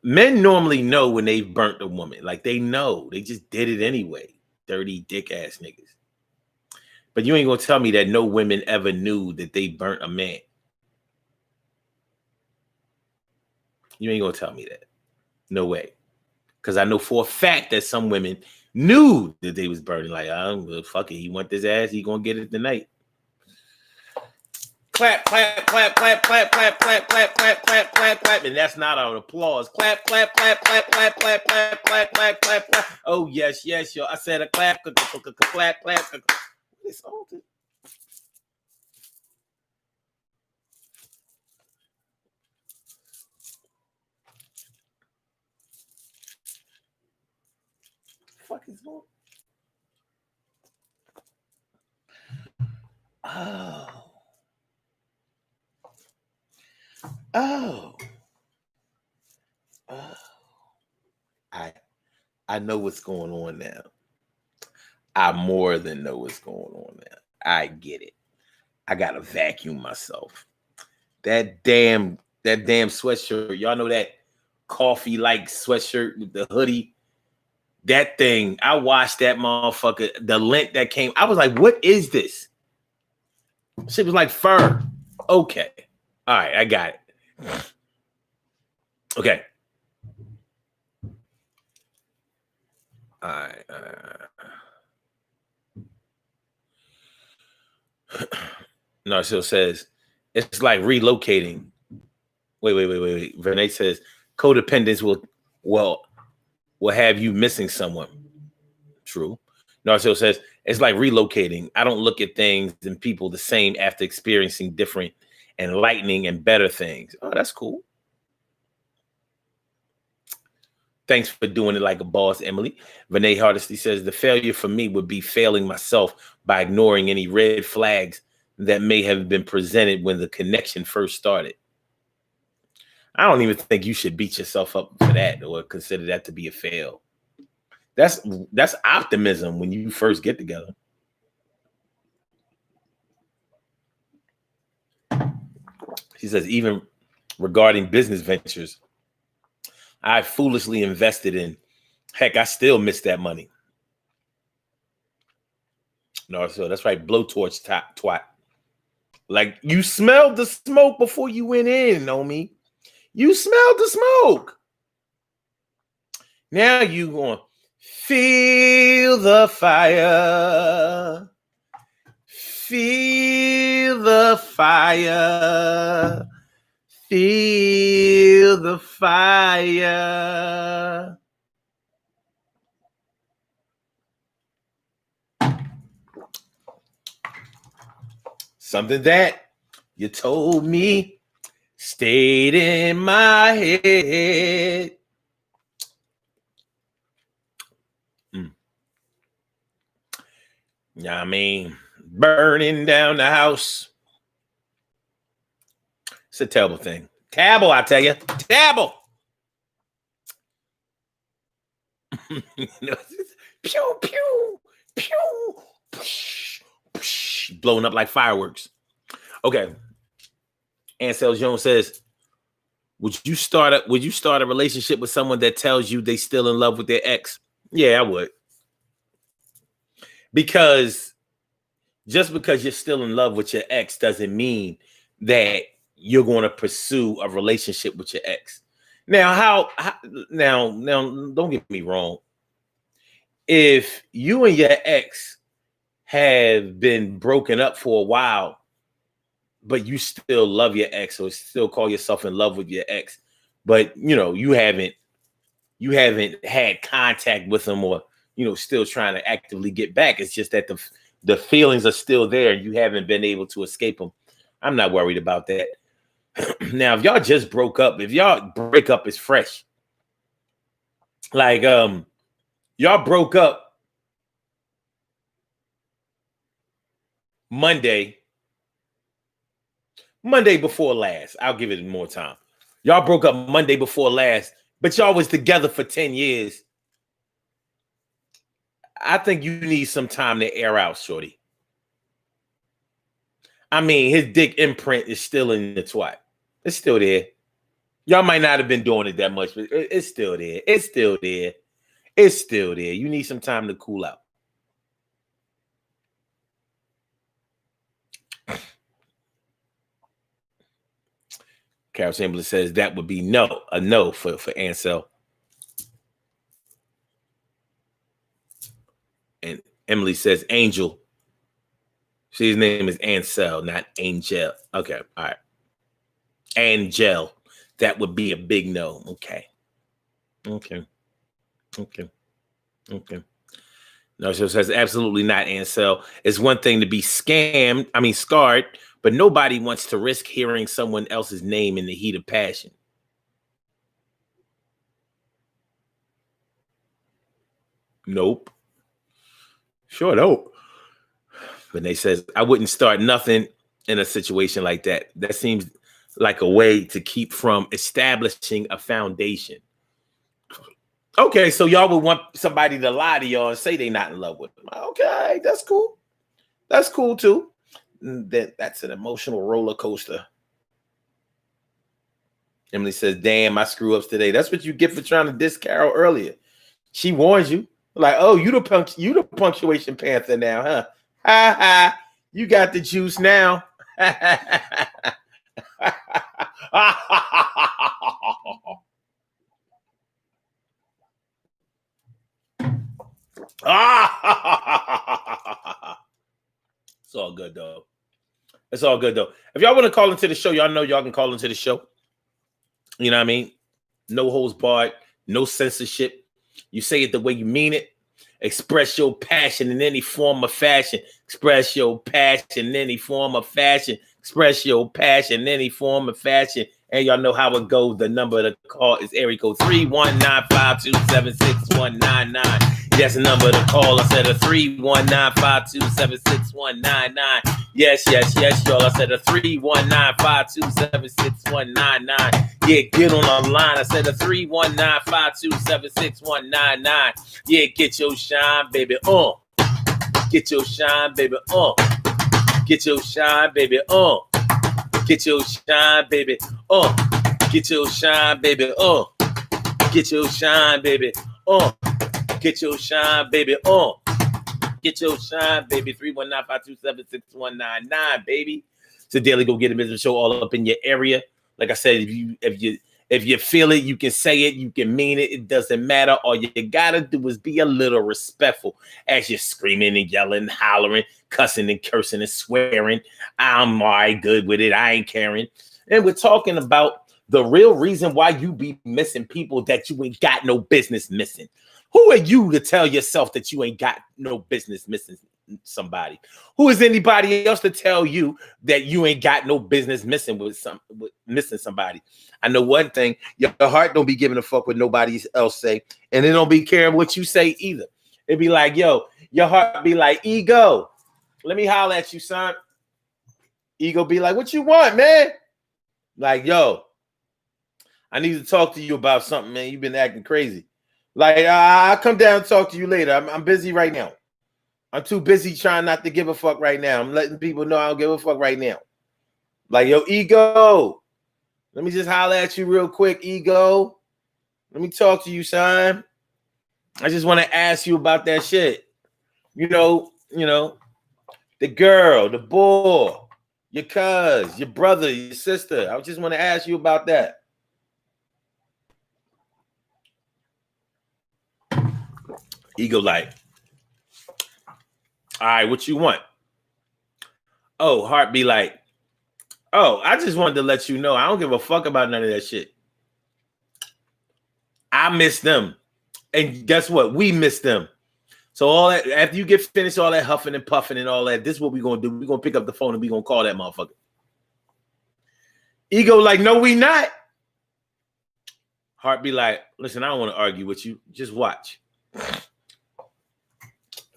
men normally know when they've burnt a woman. Like they know. They just did it anyway. Dirty dick ass niggas. But you ain't gonna tell me that no women ever knew that they burnt a man. You ain't gonna tell me that. No way. Because I know for a fact that some women knew that they was burning. Like, oh, fuck it. He want this ass. He gonna get it tonight. Clap, clap, clap, clap, clap, clap, clap, clap, clap, clap, clap, clap. And that's not an applause. Clap, clap, clap, clap, clap, clap, clap, clap, clap, clap, clap. Oh, yes, yo. I said a clap, clap, clap. It's all good. Fuck is going? Oh. I know what's going on now. I more than know what's going on now. I get it. I gotta vacuum myself. That damn sweatshirt. Y'all know that coffee-like sweatshirt with the hoodie. That thing, I watched that motherfucker. The lint that came. I was like, what is this? Shit was like fur. Okay. All right, I got it. Okay. All right. Narcille says, it's like relocating. Wait. Renee says, codependence will have you missing someone. True. Narcille says, it's like relocating. I don't look at things and people the same after experiencing different, enlightening, and better things. Oh, that's cool. Thanks for doing it like a boss, Emily. Renee Hardesty says, the failure for me would be failing myself by ignoring any red flags that may have been presented when the connection first started. I don't even think you should beat yourself up for that or consider that to be a fail. That's optimism when you first get together. She says, even regarding business ventures, I foolishly invested in. Heck, I still miss that money. No, so that's right. Blowtorch twat. Like, you smelled the smoke before you went in, homie. You smelled the smoke. Now you going to feel the fire. Feel the fire. feel the fire. Something that you told me stayed in my head. Yeah, I mean, burning down the house. It's a terrible thing. Terrible, I tell you. Terrible. Pew, pew, pew, psh, psh, blowing up like fireworks. Okay. Ansel Jones says, would you start a relationship with someone that tells you they still in love with their ex? Yeah, I would. Because just because you're still in love with your ex doesn't mean that you're going to pursue a relationship with your ex. Now, now, don't get me wrong. If you and your ex have been broken up for a while, but you still love your ex or still call yourself in love with your ex, but you haven't had contact with them, or still trying to actively get back. It's just that the feelings are still there and you haven't been able to escape them. I'm not worried about that. Now, if y'all just broke up, if y'all break up is fresh, like y'all broke up Monday before last. I'll give it more time. Y'all broke up Monday before last, but y'all was together for 10 years. I think you need some time to air out, shorty. I mean, his dick imprint is still in the twat. It's still there. Y'all might not have been doing it that much, but it's still there. It's still there. It's still there. You need some time to cool out. Carol Chamberlain says that would be a no for Ansel. And Emily says Angel. His name is Ansel, not Angel. Okay, all right. Angel. That would be a big no. Okay. No, she says absolutely not, Ansel. It's one thing to be scarred, but nobody wants to risk hearing someone else's name in the heat of passion. Nope. Sure don't. Renee says, I wouldn't start nothing in a situation like that. That seems like a way to keep from establishing a foundation. Okay, so y'all would want somebody to lie to y'all and say they're not in love with them. Okay, that's cool. That's cool too. That's an emotional roller coaster. Emily says, damn, I screw ups today. That's what you get for trying to diss Carol earlier. She warns you. Like, oh, you the punctuation panther now, huh? Ha ha. You got the juice now. It's all good though. It's all good though. If y'all want to call into the show, y'all know y'all can call into the show. You know what I mean? No holds barred, no censorship. You say it the way you mean it. Express your passion in any form of fashion. Express your passion in any form of fashion. Express your passion in any form of fashion. And y'all know how it goes. The number to call is area code 319-527-6199. That's the number to call. I said a 319-527-6199. Yes, y'all. I said a 319-527-6199. Yeah, get on the line. I said a 319-527-6199. Yeah, get your shine, baby. Get your shine, baby. Get your shine, baby. Get your shine, baby. Get your shine, baby. Get your shine, baby. Get your shine, baby. Get your shine, baby. 319-527-6199, baby. It's a daily go get a business show all up in your area. Like I said, if you feel it, you can say it, you can mean it. It doesn't matter. All you gotta do is be a little respectful as you're screaming and yelling, hollering, cussing and cursing and swearing. I'm all right, good with it. I ain't caring. And we're talking about The real reason why you be missing people that you ain't got no business missing. Who are you to tell yourself that you ain't got no business missing somebody? Who is anybody else to tell you that you ain't got no business missing missing somebody? I know one thing, your heart don't be giving a fuck what nobody else say, and it don't be caring what you say either. It be like, yo, your heart be like, ego, let me holler at you, son. Ego be like, what you want, man? Like, yo, I need to talk to you about something, man. You've been acting crazy. Like, I'll come down and talk to you later. I'm busy right now. I'm too busy trying not to give a fuck right now. I'm letting people know I don't give a fuck right now. Like, yo, ego, let me just holler at you real quick, ego. Let me talk to you, son. I just want to ask you about that shit. You know, the girl, the boy, your cuz, your brother, your sister. I just want to ask you about that. Ego like, all right, what you want? Oh, heart be like, oh, I just wanted to let you know I don't give a fuck about none of that shit. I miss them. And guess what? We miss them. So all that, after you get finished all that huffing and puffing and all that, this is what we're going to do. We're going to pick up the phone and we're going to call that motherfucker. Ego like, no, we not. Heart be like, listen, I don't want to argue with you. Just watch.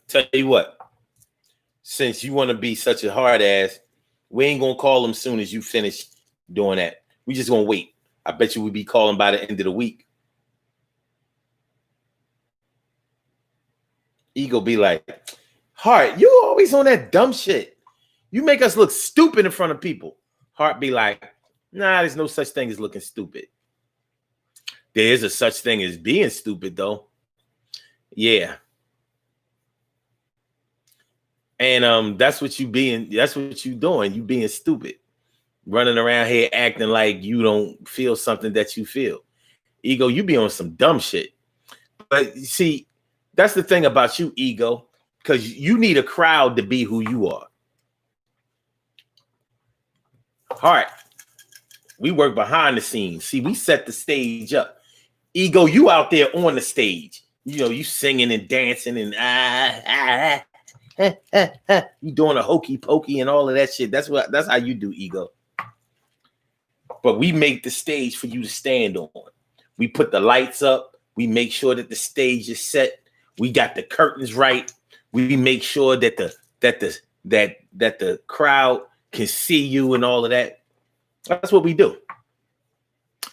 Tell you what, since you want to be such a hard ass, we ain't going to call them soon as you finish doing that. We just going to wait. I bet you we'll be calling by the end of the week. Ego be like, Heart, you always on that dumb shit. You make us look stupid in front of people. Heart be like, nah, there's no such thing as looking stupid. There is a such thing as being stupid, though. Yeah. And that's what you being, that's what you doing. You being stupid. Running around here acting like you don't feel something that you feel. Ego, you be on some dumb shit. But you see, that's the thing about you, ego, because you need a crowd to be who you are. Heart, we work behind the scenes. See, we set the stage up. Ego, you out there on the stage. You know, you singing and dancing and you doing a hokey pokey and all of that shit. That's how you do, ego. But we make the stage for you to stand on. We put the lights up. We make sure that the stage is set. We got the curtains right. We make sure that the crowd can see you and all of that. That's what we do.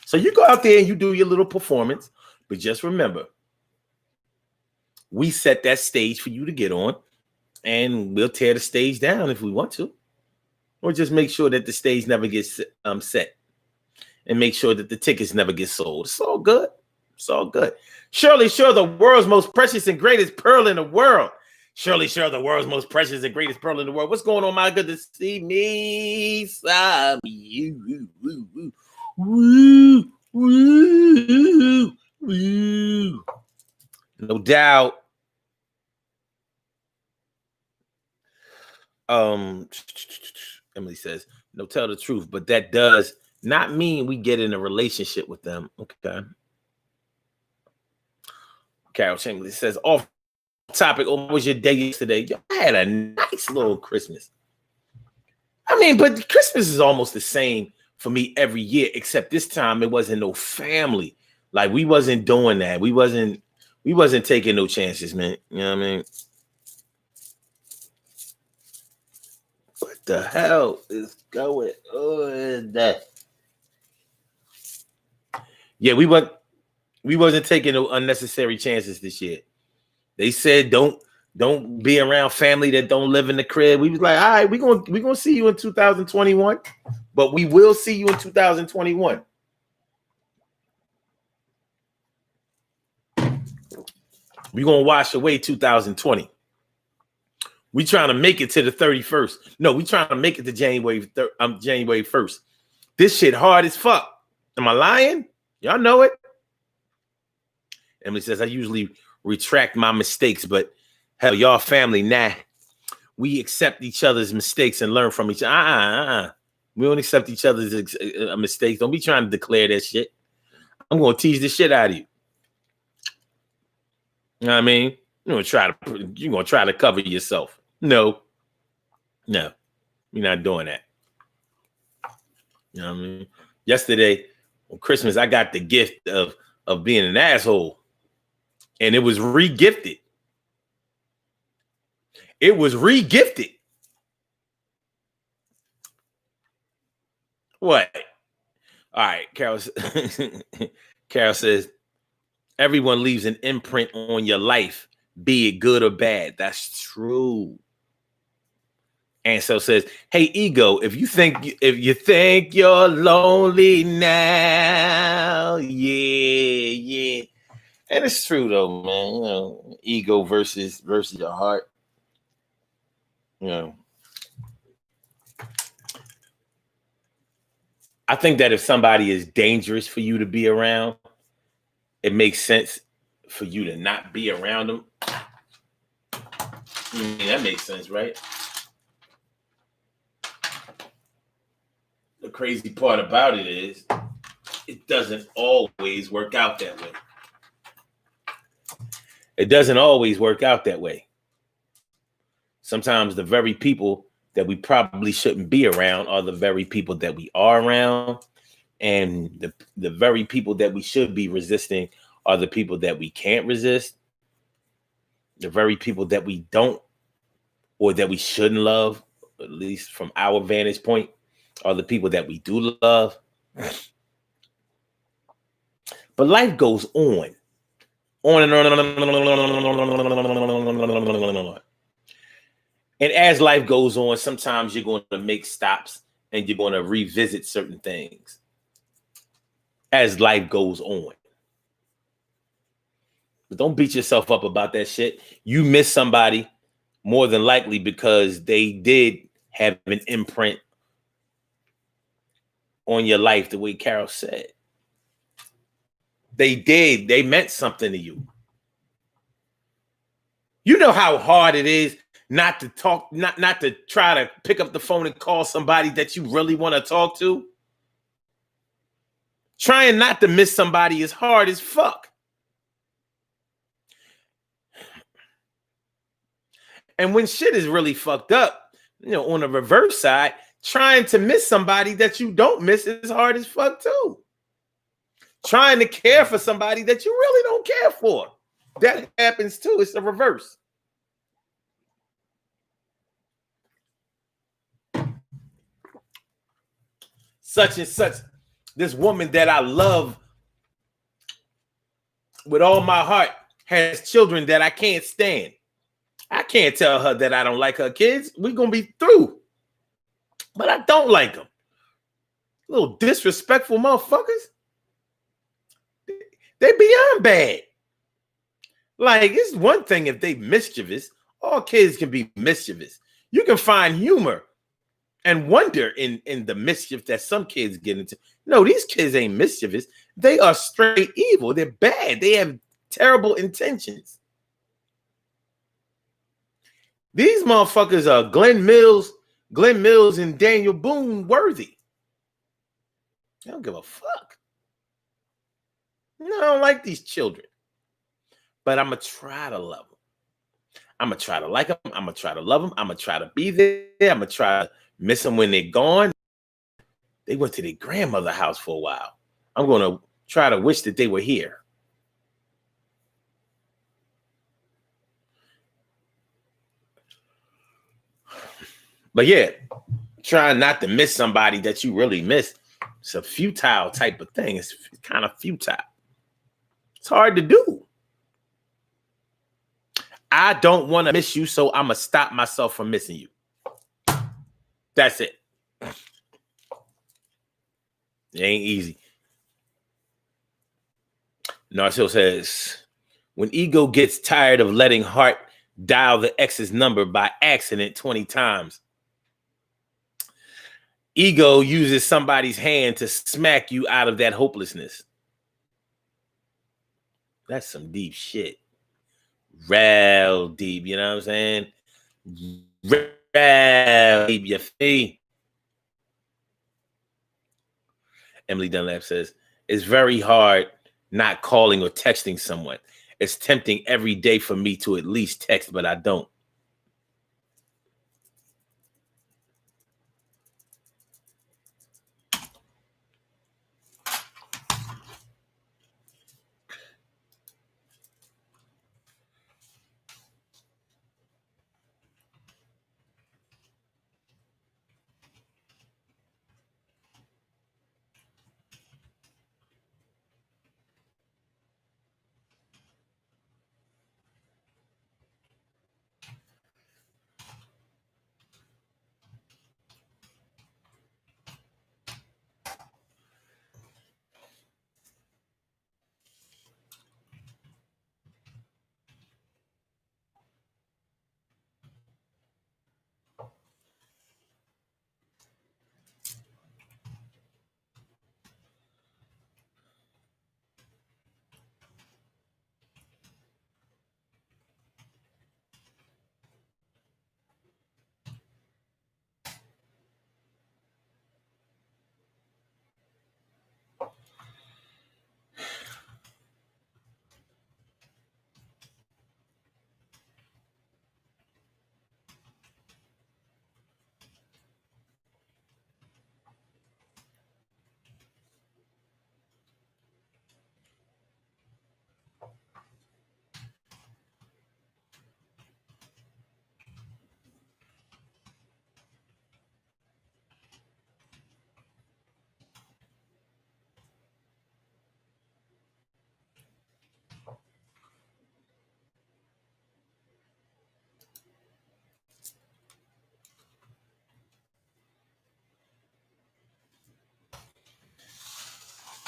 So you go out there and you do your little performance, but just remember, we set that stage for you to get on, and we'll tear the stage down if we want to, or just make sure that the stage never gets set, and make sure that the tickets never get sold. It's all good. It's all good. Shirley Sure, the world's most precious and greatest pearl in the world. Shirley Sure, the world's most precious and greatest pearl in the world. What's going on, my good to see me? You. Woo, woo, woo. No doubt. Emily says, no, tell the truth, but that does not mean we get in a relationship with them. Okay. Carol Chamberlain says, off topic, what was your day yesterday? I had a nice little Christmas. I mean, but Christmas is almost the same for me every year, except this time it wasn't no family. Like, we wasn't doing that. We wasn't taking no chances, man. You know what I mean? What the hell is going on? Yeah, we wasn't taking no unnecessary chances this year. They said don't be around family that don't live in the crib. We was like, all right, we're gonna see you in 2021, but we will see you in 2021. We're gonna wash away 2020. We trying to make it to the 31st. No, we trying to make it to January 1st. This shit hard as fuck. Am I lying? Y'all know it. Emily says, I usually retract my mistakes, but hell, y'all family, nah. We accept each other's mistakes and learn from each other. We don't accept each other's mistakes. Don't be trying to declare that shit. I'm going to tease the shit out of you. You know what I mean? You're going to try to cover yourself. No, you're not doing that. You know what I mean? Yesterday on Christmas, I got the gift of being an asshole, and it was re-gifted. It was re-gifted. What? All right, Carol. Carol says, everyone leaves an imprint on your life, be it good or bad. That's true. And so says, hey, ego, if you think you're lonely now, yeah. And it's true though, man. You know, ego versus your heart. You know. I think that if somebody is dangerous for you to be around, it makes sense for you to not be around them. That makes sense, right? The crazy part about it is it doesn't always work out that way. It doesn't always work out that way. Sometimes the very people that we probably shouldn't be around are the very people that we are around. And the very people that we should be resisting are the people that we can't resist. The very people that we don't or that we shouldn't love, at least from our vantage point, are the people that we do love. But life goes on and on and on. And as life goes on, sometimes you're going to make stops and you're going to revisit certain things as life goes on. But don't beat yourself up about that shit. You miss somebody more than likely because they did have an imprint on your life, the way Carol said. They did. They meant something to you. You know how hard it is not to talk, not to try to pick up the phone and call somebody that you really want to talk to? Trying not to miss somebody is hard as fuck. And when shit is really fucked up, you know, on the reverse side, trying to miss somebody that you don't miss is hard as fuck too. Trying to care for somebody that you really don't care for, that happens too. It's the reverse. Such and such, this woman that I love with all my heart has children that I can't stand. I can't tell her that I don't like her kids. We're going to be through. But I don't like them. Little disrespectful motherfuckers. They beyond bad. Like, it's one thing if they mischievous. All kids can be mischievous. You can find humor and wonder in the mischief that some kids get into. No, these kids ain't mischievous. They are straight evil. They're bad. They have terrible intentions. These motherfuckers are Glenn Mills and Daniel Boone worthy. I don't give a fuck. No, I don't like these children. But I'm going to try to love them. I'm going to try to like them. I'm going to try to love them. I'm going to try to be there. I'm going to try to miss them when they're gone. They went to their grandmother's house for a while. I'm going to try to wish that they were here. But yeah, trying not to miss somebody that you really miss. It's a futile type of thing. It's kind of futile. It's hard to do. I don't want to miss you, so I'm going to stop myself from missing you. That's it. It ain't easy. Narciso says, when ego gets tired of letting heart dial the ex's number by accident 20 times, ego uses somebody's hand to smack you out of that hopelessness. That's some deep shit. Real deep, you know what I'm saying? Real deep, you feel? Emily Dunlap says, it's very hard not calling or texting someone. It's tempting every day for me to at least text, but I don't.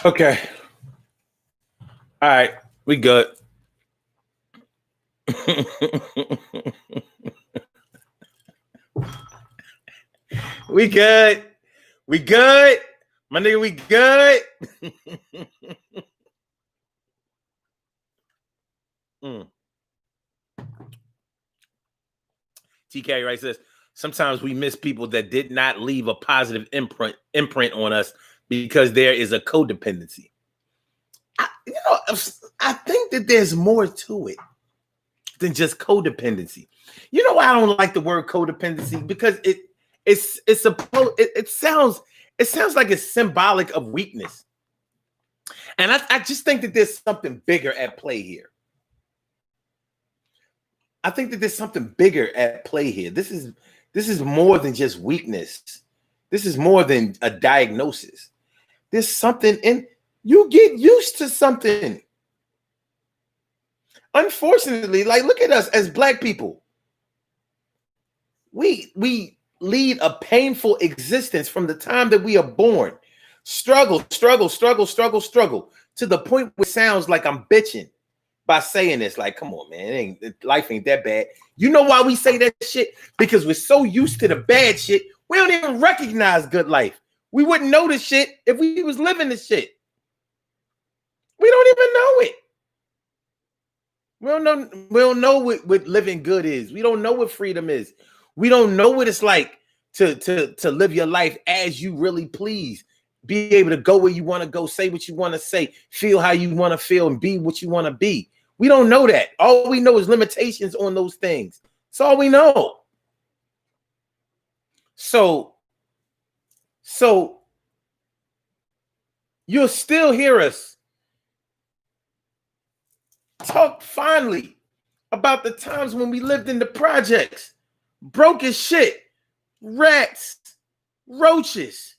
Okay. All right. We good. We good. We good. My nigga, we good. TK writes this. Sometimes we miss people that did not leave a positive imprint on us because there is a codependency. I think that there's more to it than just codependency. You know why I don't like the word codependency? Because it sounds like it's symbolic of weakness. And I just think that there's something bigger at play here. I think that there's something bigger at play here. This is more than just weakness. This is more than a diagnosis. There's something in you get used to something. Unfortunately, like look at us as Black people. We lead a painful existence from the time that we are born. Struggle to the point where it sounds like I'm bitching by saying this. Like, come on, man, life ain't that bad. You know why we say that shit? Because we're so used to the bad shit, we don't even recognize good life. We wouldn't know this shit if we was living this shit. We don't even know it. We don't know what living good is. We don't know what freedom is. We don't know what it's like to live your life as you really please. Be able to go where you want to go, say what you want to say, feel how you want to feel, and be what you want to be. We don't know that. All we know is limitations on those things. That's all we know. So you'll still hear us talk fondly about the times when we lived in the projects, broke as shit, rats, roaches,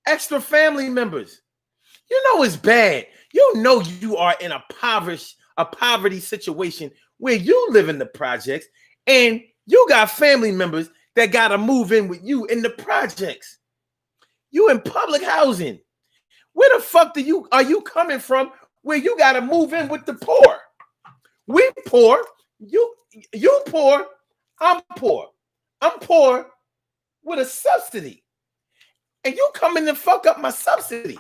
extra family members. You know it's bad. You know you are in a poverty situation where you live in the projects and you got family members that got to move in with you in the projects. You in public housing. Where the fuck are you coming from where you got to move in with the poor? We poor. You poor. I'm poor. I'm poor with a subsidy. And you come in and fuck up my subsidy.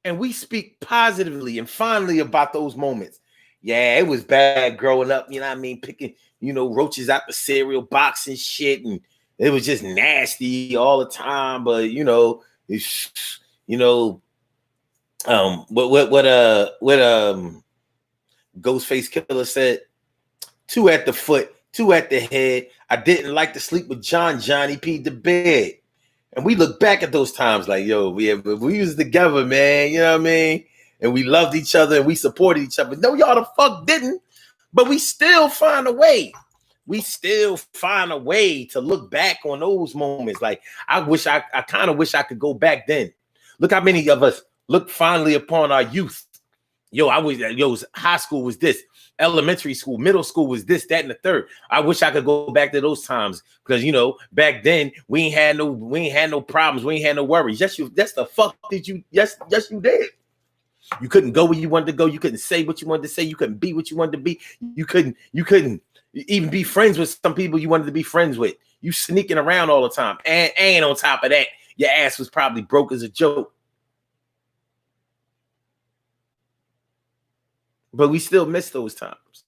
And we speak positively and fondly about those moments. Yeah, it was bad growing up, you know what I mean? Picking, roaches out the cereal box and shit. And it was just nasty all the time. But, You know, Ghostface Killer said, 2 at the foot, 2 at the head. I didn't like to sleep with Johnny peed the bed. And we look back at those times like, yo, we was together, man. You know what I mean? And we loved each other and we supported each other. No, y'all the fuck didn't. But we still find a way. We still find a way to look back on those moments. Like, I kind of wish I could go back then. Look how many of us look fondly upon our youth. High school was this, elementary school, middle school was this, that, and the third. I wish I could go back to those times because back then we ain't had no problems, we ain't had no worries. Yes, you did. You couldn't go where you wanted to go, you couldn't say what you wanted to say, you couldn't be what you wanted to be, you couldn't even be friends with some people you wanted to be friends with. You sneaking around all the time, and on top of that, your ass was probably broke as a joke. But we still miss those times.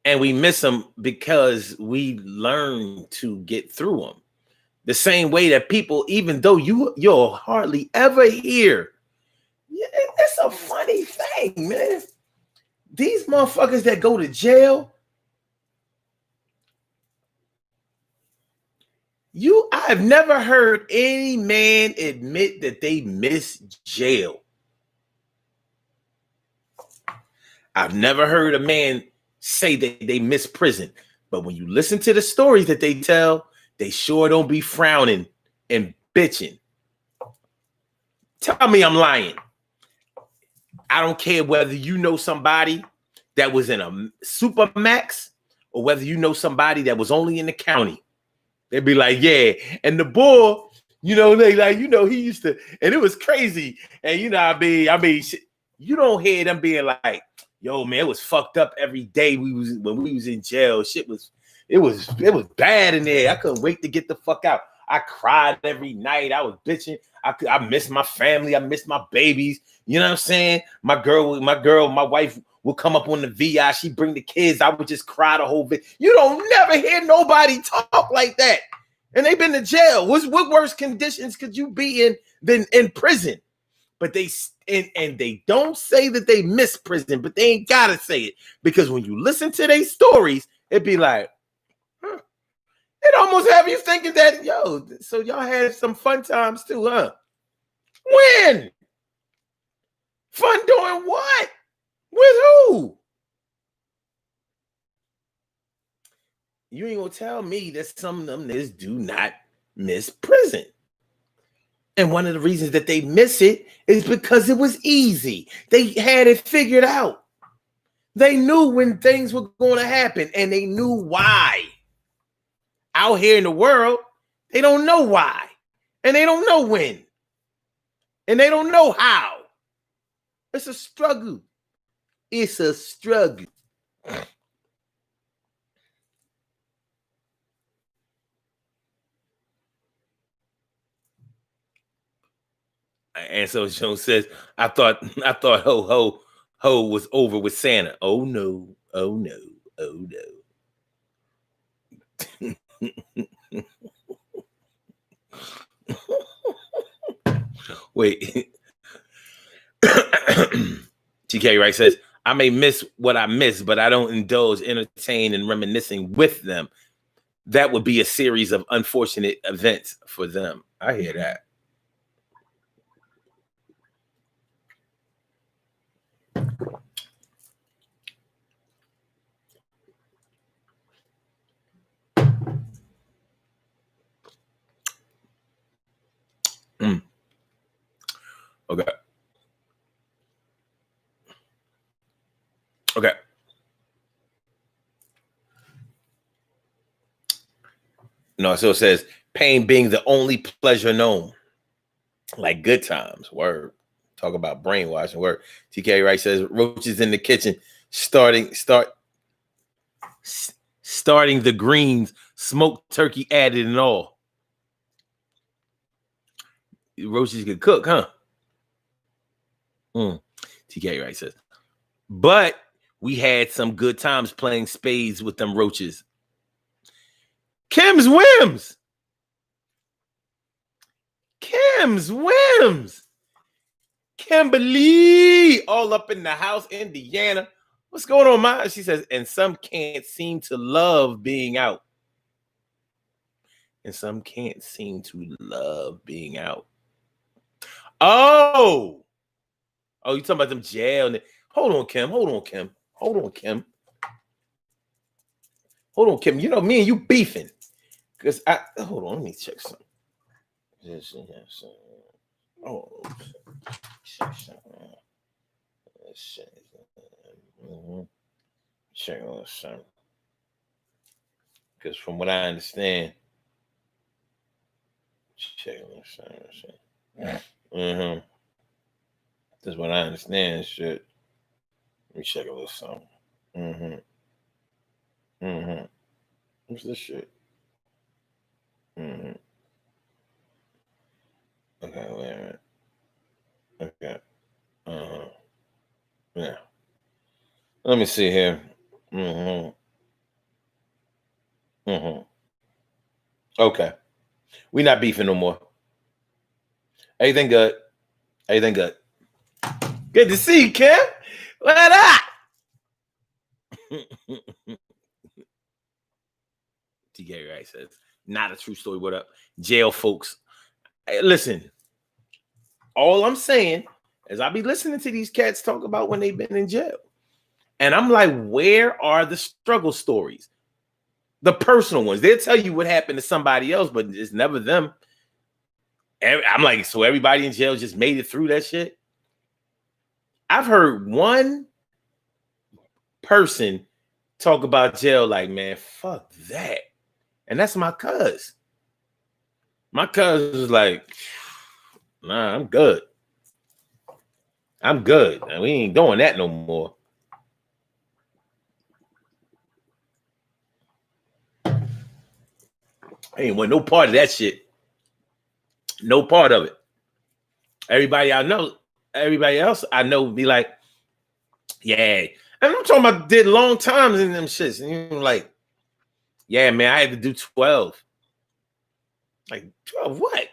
And we miss them because we learn to get through them. The same way that people, even though you'll hardly ever hear, it's a funny thing, man. These motherfuckers that go to jail, I've never heard any man admit that they miss jail. I've never heard a man say that they miss prison. But when you listen to the stories that they tell, they sure don't be frowning and bitching. Tell me I'm lying. I don't care whether you know somebody that was in a supermax or whether you know somebody that was only in the county. They'd be like, yeah. And the boy, they like, he used to, and it was crazy. And you don't hear them being like, yo, man, it was fucked up every day when we was in jail. Shit it was bad in there. I couldn't wait to get the fuck out. I cried every night. I was bitching. I miss my family. I miss my babies. You know what I'm saying? My wife would come up on the VI. She'd bring the kids. I would just cry the whole bit. You don't never hear nobody talk like that. And they've been to jail. What worse conditions could you be in than in prison? But they don't say that they miss prison, but they ain't gotta say it because when you listen to their stories, it'd be like, it almost have you thinking that, so y'all had some fun times too, huh? When? Fun doing what? With who? You ain't gonna tell me that some of them niggas do not miss prison. And one of the reasons that they miss it is because it was easy. They had it figured out. They knew when things were going to happen and they knew why. Out here in the world, they don't know why. And they don't know when. And they don't know how. It's a struggle. It's a struggle. And so Jones says, I thought ho was over with Santa. Oh no, oh no, oh no. Wait. TK Wright says, I may miss what I miss, but I don't indulge, entertain, and reminiscing with them. That would be a series of unfortunate events for them. I hear that. Okay. Okay. No, so it says pain being the only pleasure known. Like good times. Word. Talk about brainwashing. Word. TK Wright says roaches in the kitchen, starting the greens, smoked turkey added and all. Roaches can cook, huh? TK Wright says, but we had some good times playing spades with them roaches. Kim's Whims. Kim's whims. Kimberly, all up in the house, Indiana. What's going on, Ma? She says, and some can't seem to love being out. And some can't seem to love being out. Oh, you talking about them jail? Hold on, Kim. Hold on, Kim. You know, me and you beefing. Because hold on, let me check something. Oh, check something. Check on something. Because from what I understand, check on something. That's what I understand. Shit. Let me check a little something. What's this shit? Okay, wait a minute. Okay. Yeah. Let me see here. Okay. We not beefing no more. Everything good. Good to see you, Kim. What up? T. Gary Wright says, not a true story. What up? Jail folks. Hey, listen, all I'm saying is I be listening to these cats talk about when they've been in jail. And I'm like, where are the struggle stories? The personal ones. They'll tell you what happened to somebody else, but it's never them. I'm like, so everybody in jail just made it through that shit? I've heard one person talk about jail like, man, fuck that. And that's my cuz. My cuz was like, nah, I'm good. And we ain't doing that no more. I ain't want no part of that shit. No part of it. Everybody else I know would be like, yeah. And I'm talking about did long times in them shits. And you're like, yeah, man, I had to do 12. Like, 12 what?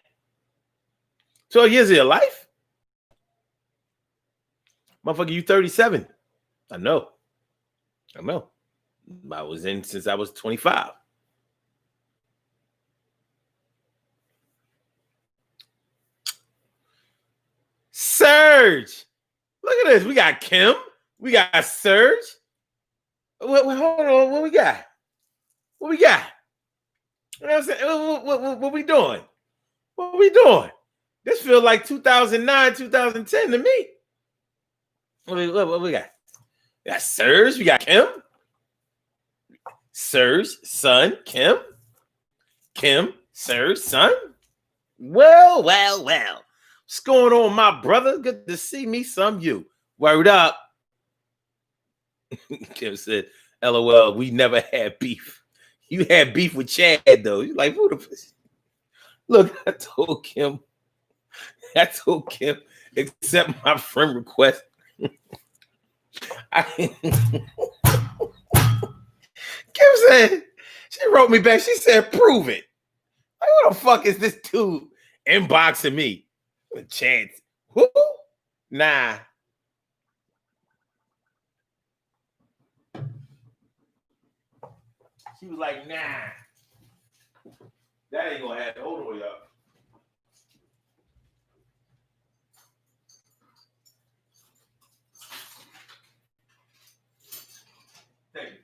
12 years of your life? Motherfucker, you 37. I know. I was in since I was 25. Serge. Look at this. We got Kim. We got Serge. Hold on. What we got? You know what I'm saying? What we doing? This feels like 2009, 2010 to me. What we got? We got Serge. We got Kim. Serge, son, Kim. Kim, Serge, son. Well. What's going on, my brother? Good to see me, some you. Word up. Kim said, LOL, we never had beef. You had beef with Chad, though. You're like, who the... Look, I told Kim, accept my friend request. Kim said, she wrote me back. She said, prove it. Like, what the fuck is this dude inboxing me? A chance. Who? Nah. She was like, nah. That ain't gonna happen. Hold on, y'all. Thank you.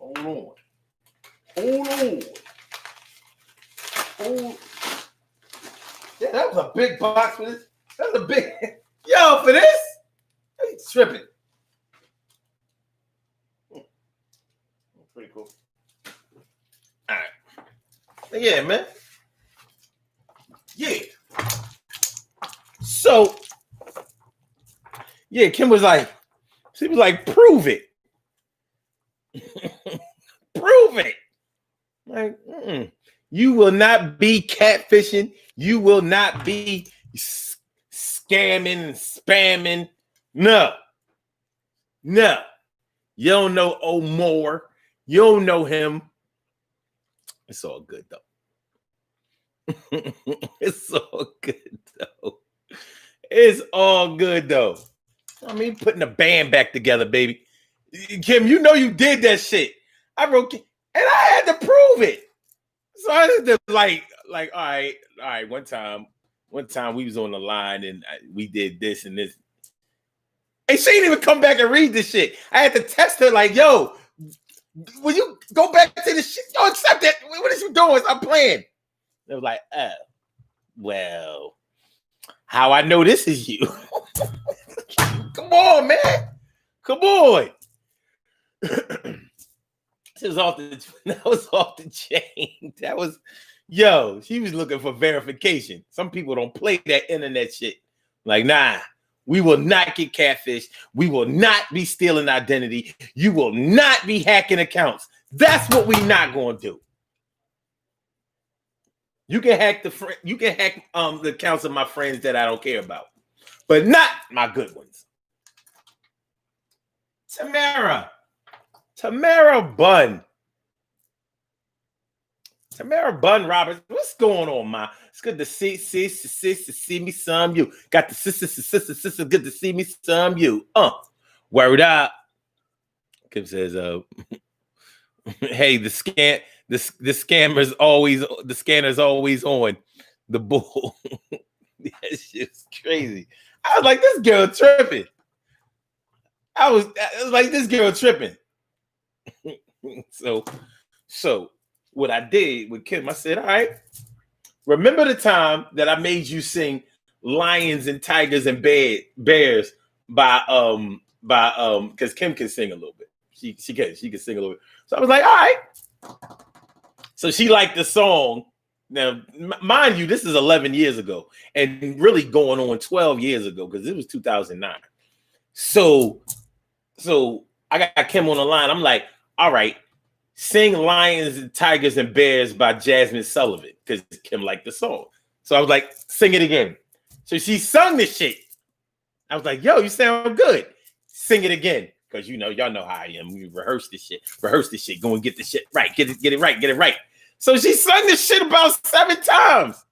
Hold on. Yeah, that was a big box for this. That was a big... Yo, for this? Hey, tripping. Pretty cool. All right. Yeah, man. Yeah. So, yeah, Kim was like, she was like, prove it. Prove it. Like, You will not be catfishing. You will not be scamming, spamming. No. No. You don't know O'More. You don't know him. It's all good, though. It's all good, though. It's all good, though. I mean, putting the band back together, baby. Kim, you know you did that shit. I wrote, and I had to prove it. So I had to like, all right. One time we was on the line and we did this and this. And she didn't even come back and read this shit. I had to text her like, yo, will you go back to the shit? Yo, accept it. What is you doing? I'm playing. They was like, well, how I know this is you? Come on, man. Come on. That was off the chain. That was, yo, she was looking for verification. Some people don't play that internet shit. Like, nah, we will not get catfished. We will not be stealing identity. You will not be hacking accounts. That's what we not going to do. You can hack the accounts of my friends that I don't care about, but not my good ones. Tamara Bunn Roberts, what's going on, ma? It's good to see me some you. Got the sister, good to see me some you. Word up. Kim says, hey, the scanner's always on the bull. That shit's crazy. I was like, this girl tripping. I was like, this girl tripping. So what I did with Kim, I said, all right, remember the time that I made you sing Lions and Tigers and Bears by because Kim can sing a little bit. She can sing a little bit. So I was like, all right. So she liked the song. Now, mind you, this is 11 years ago and really going on 12 years ago because it was 2009. So I got Kim on the line. I'm like, all right, sing Lions and Tigers and Bears by Jasmine Sullivan because Kim liked the song. So I was like, sing it again. So she sung this shit. I was like, yo, you sound good. Sing it again. Because y'all know how I am. We rehearse this shit. Go and get the shit right. Get it right. So she sung this shit about 7 times.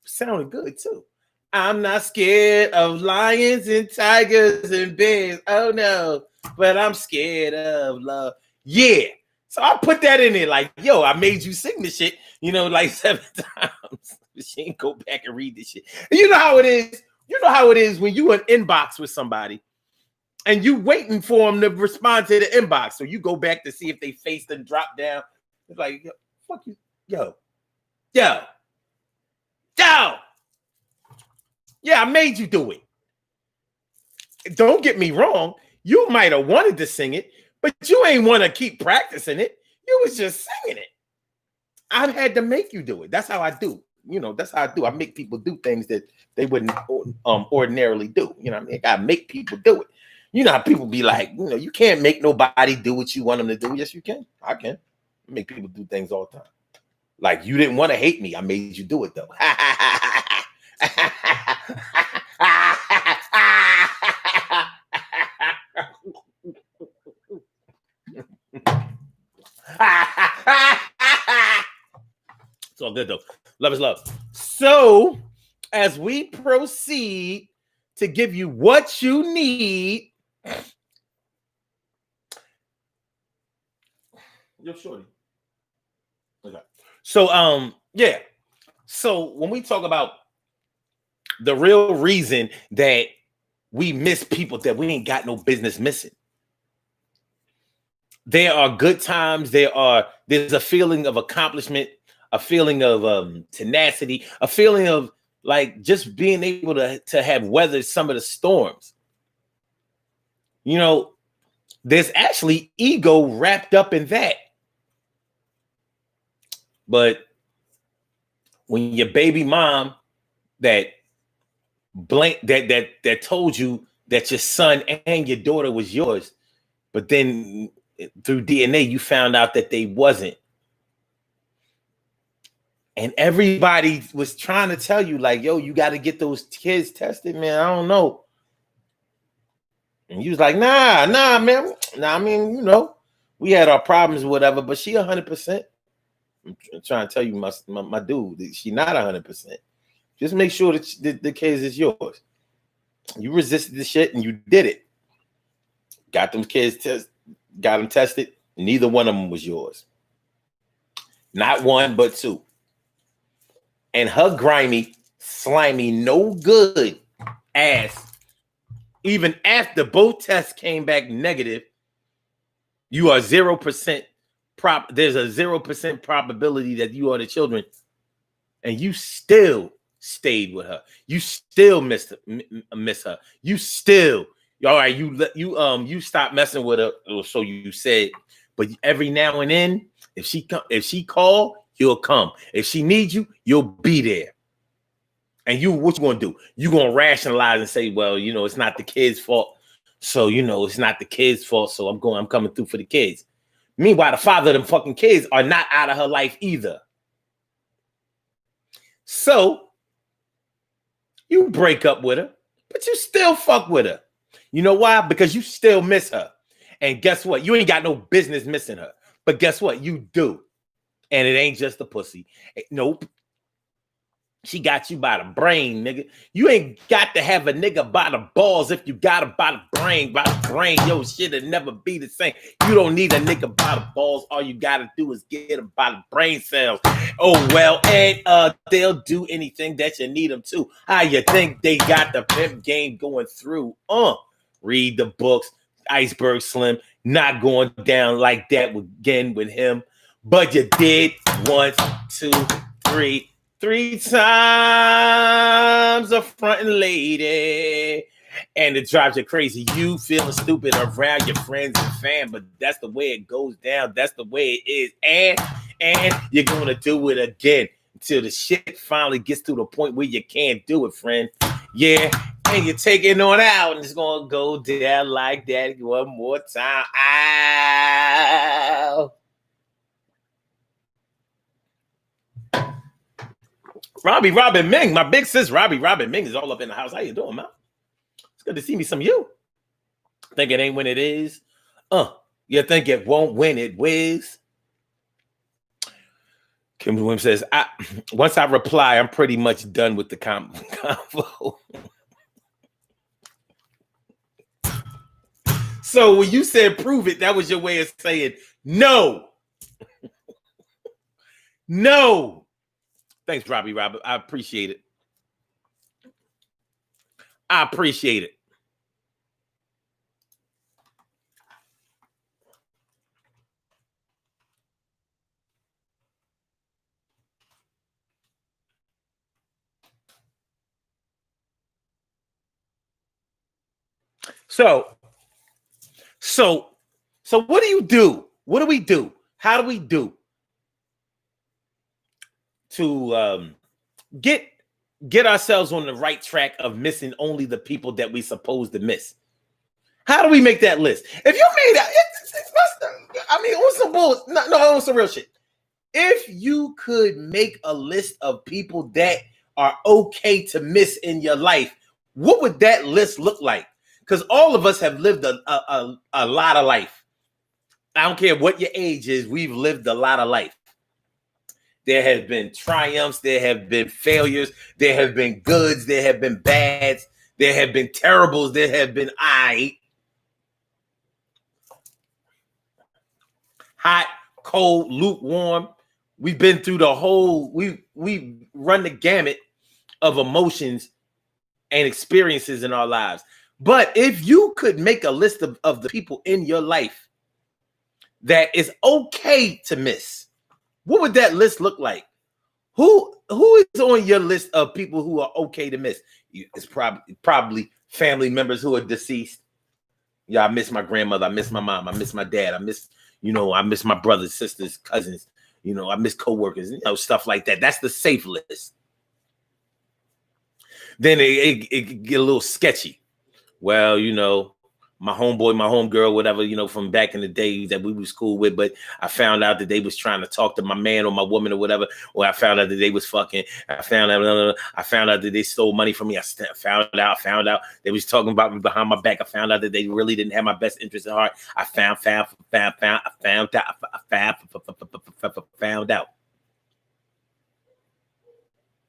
Sounded good too. I'm not scared of lions and tigers and bears. Oh no, but I'm scared of love. Yeah. So I put that in there like, yo, I made you sing this shit, like 7 times. She ain't go back and read this shit. And you know how it is. You know how it is when you in inbox with somebody and you waiting for them to respond to the inbox. So you go back to see if they face and drop down. It's like, yo, fuck you. Yo. Yeah, I made you do it. Don't get me wrong. You might have wanted to sing it, but you ain't want to keep practicing it. You was just singing it. I had to make you do it. That's how I do. That's how I do. I make people do things that they wouldn't ordinarily do. I mean, I gotta make people do it. You know how people be like, you can't make nobody do what you want them to do. Yes, you can. I can. Make people do things all the time. Like, you didn't want to hate me. I made you do it, though. It's all good, though. Love is love. So, as we proceed to give you what you need, you're shorty. Okay. So, yeah. So when we talk about the real reason that we miss people that we ain't got no business missing, there are good times. There's a feeling of accomplishment, a feeling of tenacity, a feeling of like just being able to have weathered some of the storms. There's actually ego wrapped up in that. But when your baby mom that told you that your son and your daughter was yours, but then through DNA you found out that they wasn't, And everybody was trying to tell you, like, yo, you got to get those kids tested, man. I don't know. And you was like, nah, man. Nah, I mean, you know, we had our problems or whatever, but she 100%. I'm trying to tell you, my dude, she not 100%. Just make sure that the kids is yours. You resisted the shit and you did it. Got them kids got them tested. Neither one of them was yours. Not one, but two. And her grimy, slimy, no good ass, even after both tests came back negative, you are 0% there's a 0% probability that you are the children, and you still stayed with her. You still miss her. You still, all right, you stopped messing with her, or so you said. But every now and then, if she call, you'll come. If she needs you, you'll be there. And what you gonna do? You gonna rationalize and say, well, you know, it's not the kid's fault. So, you know, it's not the kid's fault. So I'm coming through for the kids. Meanwhile, the father of them fucking kids are not out of her life either. So you break up with her, but you still fuck with her. You know why? Because you still miss her. And guess what? You ain't got no business missing her. But guess what? You do. And it ain't just a pussy. Nope. She got you by the brain, nigga. You ain't got to have a nigga by the balls if you got him by the brain. By the brain, yo, shit'll never be the same. You don't need a nigga by the balls. All you gotta do is get him by the brain cells. Oh, well, and they'll do anything that you need them to. How you think they got the pimp game going through? Read the books. Iceberg Slim, not going down like that again with him. But you did 1, 2, 3. 3 times a frontin' lady, and it drives you crazy. You feeling stupid around your friends and fam, but that's the way it goes down. That's the way it is, and you're gonna do it again until the shit finally gets to the point where you can't do it, friend. Yeah, and you're taking on out, and it's gonna go down like that one more time. Ow. Robin Ming, my big sis Robin Ming is all up in the house. How you doing, man? It's good to see me some of you. Think it ain't when it is. You think it won't when it whiz. Kim Williams says, once I reply, I'm pretty much done with the convo. So when you said prove it, that was your way of saying no. No. Thanks, Robbie. I appreciate it. I appreciate it. So what do you do? What do we do? How do we do to get ourselves on the right track of missing only the people that we supposed to miss? How do we make that list? If you made that, I mean, on some bull, no, on some real shit. If you could make a list of people that are okay to miss in your life, what would that list look like? Because all of us have lived a lot of life. I don't care what your age is, we've lived a lot of life. There have been triumphs, there have been failures, there have been goods, there have been bads, there have been terribles, there have been hot, cold, lukewarm. We've been through the whole, we run the gamut of emotions and experiences in our lives. But if you could make a list of the people in your life that is okay to miss, what would that list look like? Who is on your list of people who are okay to miss? It's probably family members who are deceased. Yeah, I miss my grandmother. I miss my mom. I miss my dad. I miss my brothers, sisters, cousins. I miss coworkers. Stuff like that. That's the safe list. Then it get a little sketchy. Well, my homeboy, my homegirl, whatever, you know, from back in the day that we was cool with, but I found out that they was trying to talk to my man or my woman or whatever, or I found out that they was fucking, I found out that they stole money from me. I found out they was talking about me behind my back. I found out that they really didn't have my best interest at heart. I found out.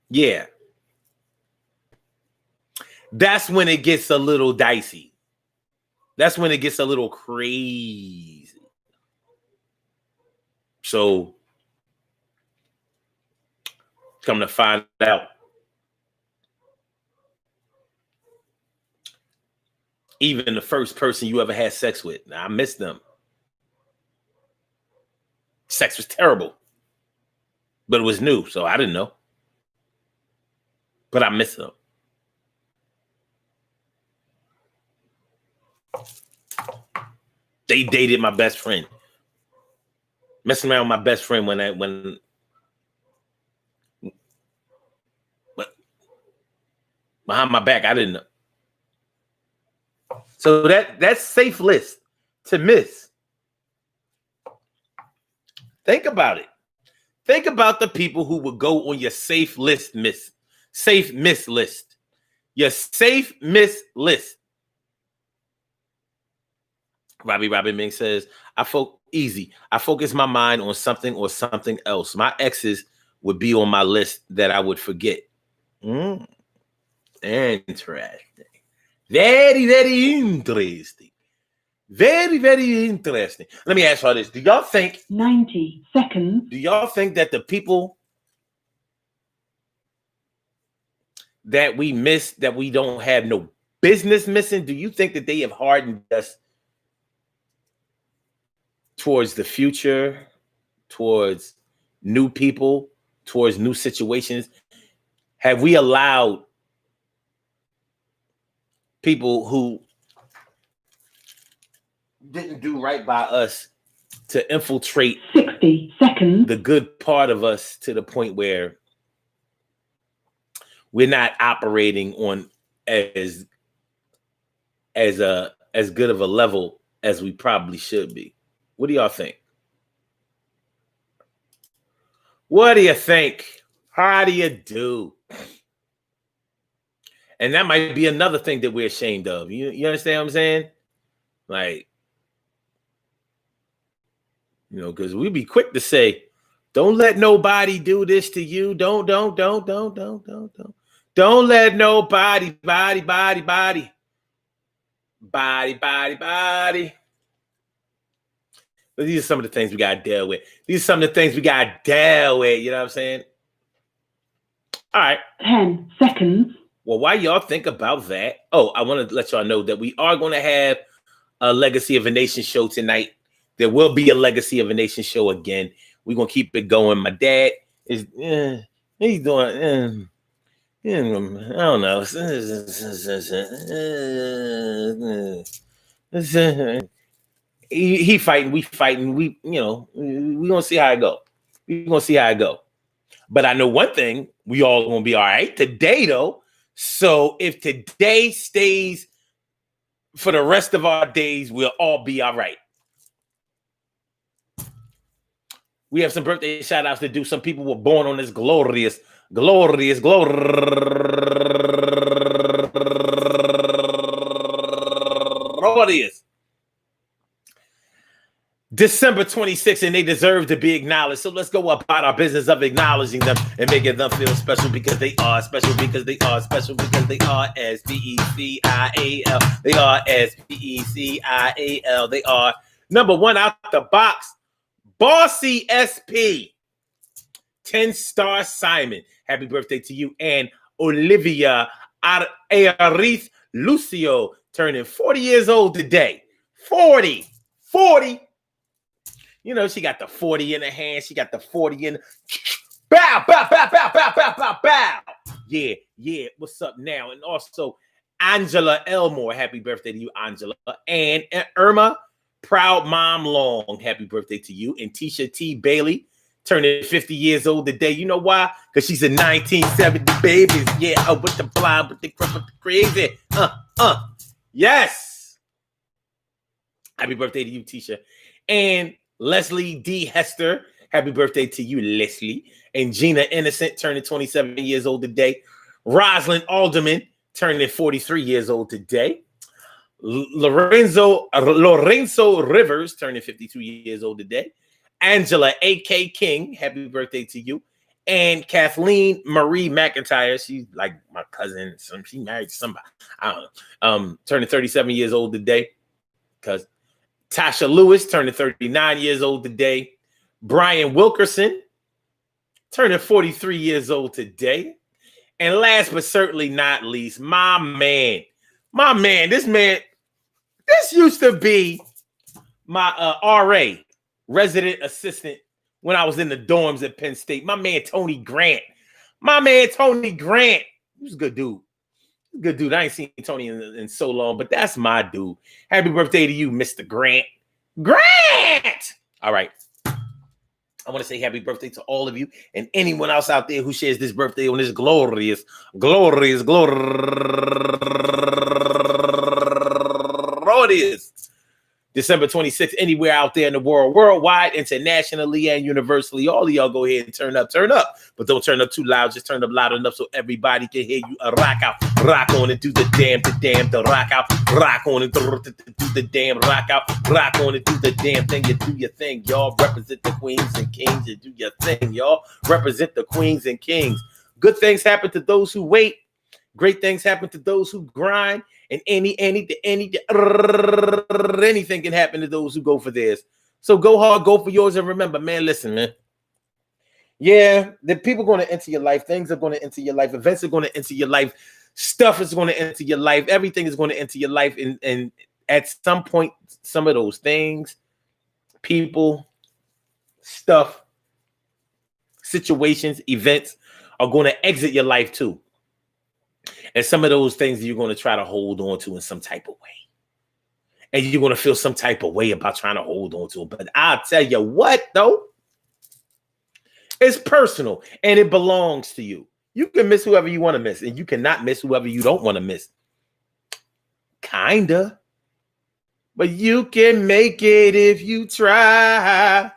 Yeah. That's when it gets a little dicey. That's when it gets a little crazy. So, come to find out, even the first person you ever had sex with, I miss them. Sex was terrible, but it was new, so I didn't know. But I miss them. They dated my best friend. Messing around with my best friend but behind my back, I didn't know. So that's safe list to miss. Think about it. Think about the people who would go on your safe miss list. Your safe miss list. Robbie Ming says, I focus my mind on something or something else. My exes would be on my list that I would forget. Interesting. Very, very interesting. Very, very interesting. Let me ask y'all this. Do y'all think 90 seconds? Do y'all think that the people that we miss, that we don't have no business missing, do you think that they have hardened us towards the future, towards new people, towards new situations? Have we allowed people who didn't do right by us to infiltrate 60 seconds the good part of us to the point where we're not operating on as good of a level as we probably should be? What do y'all think? What do you think? How do you do? And that might be another thing that we're ashamed of. You understand what I'm saying? Like, you know, because we'd be quick to say, don't let nobody do this to you. Don't let nobody body. But these are some of the things we got to deal with. These are some of the things we got to deal with. You know what I'm saying? All right. 10 seconds. Well, while y'all think about that, I want to let y'all know that we are going to have a Legacy of a Nation show tonight. There will be a Legacy of a Nation show again. We're going to keep it going. My dad is, he's doing, I don't know. He fighting, we fighting. We going to see how it go. We're going to see how it go. But I know one thing, we all going to be all right today, though. So if today stays for the rest of our days, we'll all be all right. We have some birthday shout outs to do. Some people were born on this glorious December 26th, and they deserve to be acknowledged. So let's go about our business of acknowledging them and making them feel special because they are special, because they are special, because they are SPECIAL. They are SPECIAL. They are number one out the box. Bossy SP. 10-star Simon. Happy birthday to you. And Olivia Arith Lucio turning 40 years old today. 40. You know, she got the 40 in her hand. She got the 40 in. Bow. Yeah. What's up now? And also, Angela Elmore. Happy birthday to you, Angela. And Irma, proud mom long. Happy birthday to you. And Tisha T. Bailey, turning 50 years old today. You know why? Because she's a 1970 baby. Yeah, with the blind, with the crazy. Yes. Happy birthday to you, Tisha. And Leslie D. Hester. Happy birthday to you, Leslie. And Gina Innocent turning 27 years old today. Rosalind Alderman turning 43 years old today. Lorenzo Rivers turning 52 years old today. Angela A.K. King, happy birthday to you. And Kathleen Marie McIntyre, she's like my cousin. She married to somebody. I don't know. Turning 37 years old today. Because Tasha Lewis turning 39 years old today. Brian Wilkerson turning 43 years old today. And last but certainly not least, my man, this used to be my RA, resident assistant, when I was in the dorms at Penn State. My man, Tony Grant. He was a good dude. Good dude. I ain't seen Tony in so long, but that's my dude. Happy birthday to you, Mr. Grant. All right. I want to say happy birthday to all of you and anyone else out there who shares this birthday on this glorious December 26th, anywhere out there in the world, worldwide, internationally, and universally. All of y'all go ahead and turn up, but don't turn up too loud. Just turn up loud enough so everybody can hear you. Rock out, rock on and do the damn, the rock out, rock on and do the damn, rock out, rock on and do the damn thing. You do your thing, y'all. Represent the queens and kings. You do your thing, y'all. Represent the queens and kings. Good things happen to those who wait. Great things happen to those who grind. And anything can happen to those who go for theirs. So go hard, go for yours, and remember, man, listen, man. Yeah, the people are going to enter your life. Things are going to enter your life. Events are going to enter your life. Stuff is going to enter your life. Everything is going to enter your life. And at some point, some of those things, people, stuff, situations, events are going to exit your life too. And some of those things you're going to try to hold on to in some type of way. And you're going to feel some type of way about trying to hold on to it. But I'll tell you what, though. It's personal and it belongs to you. You can miss whoever you want to miss. And you cannot miss whoever you don't want to miss. Kinda. But you can make it if you try.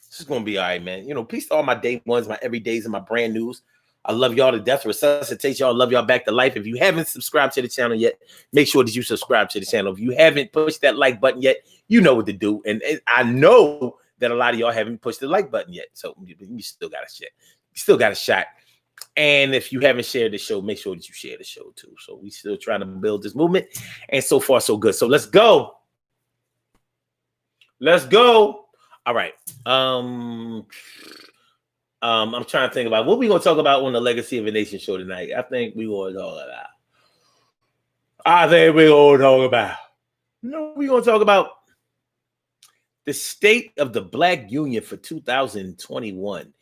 This is going to be all right, man. You know, peace to all my day ones, my everydays, and my brand news. I love y'all to death. Resuscitate y'all. Love y'all back to life. If you haven't subscribed to the channel yet, make sure that you subscribe to the channel. If you haven't pushed that like button yet, you know what to do. And I know that a lot of y'all haven't pushed the like button yet. So you still got a shot. You still got a shot. And if you haven't shared the show, make sure that you share the show too. So we still trying to build this movement. And so far, so good. So let's go. Let's go. All right. I'm trying to think about what we're going to talk about on the Legacy of a Nation show tonight. I think we're going to talk about the state of the Black Union for 2021.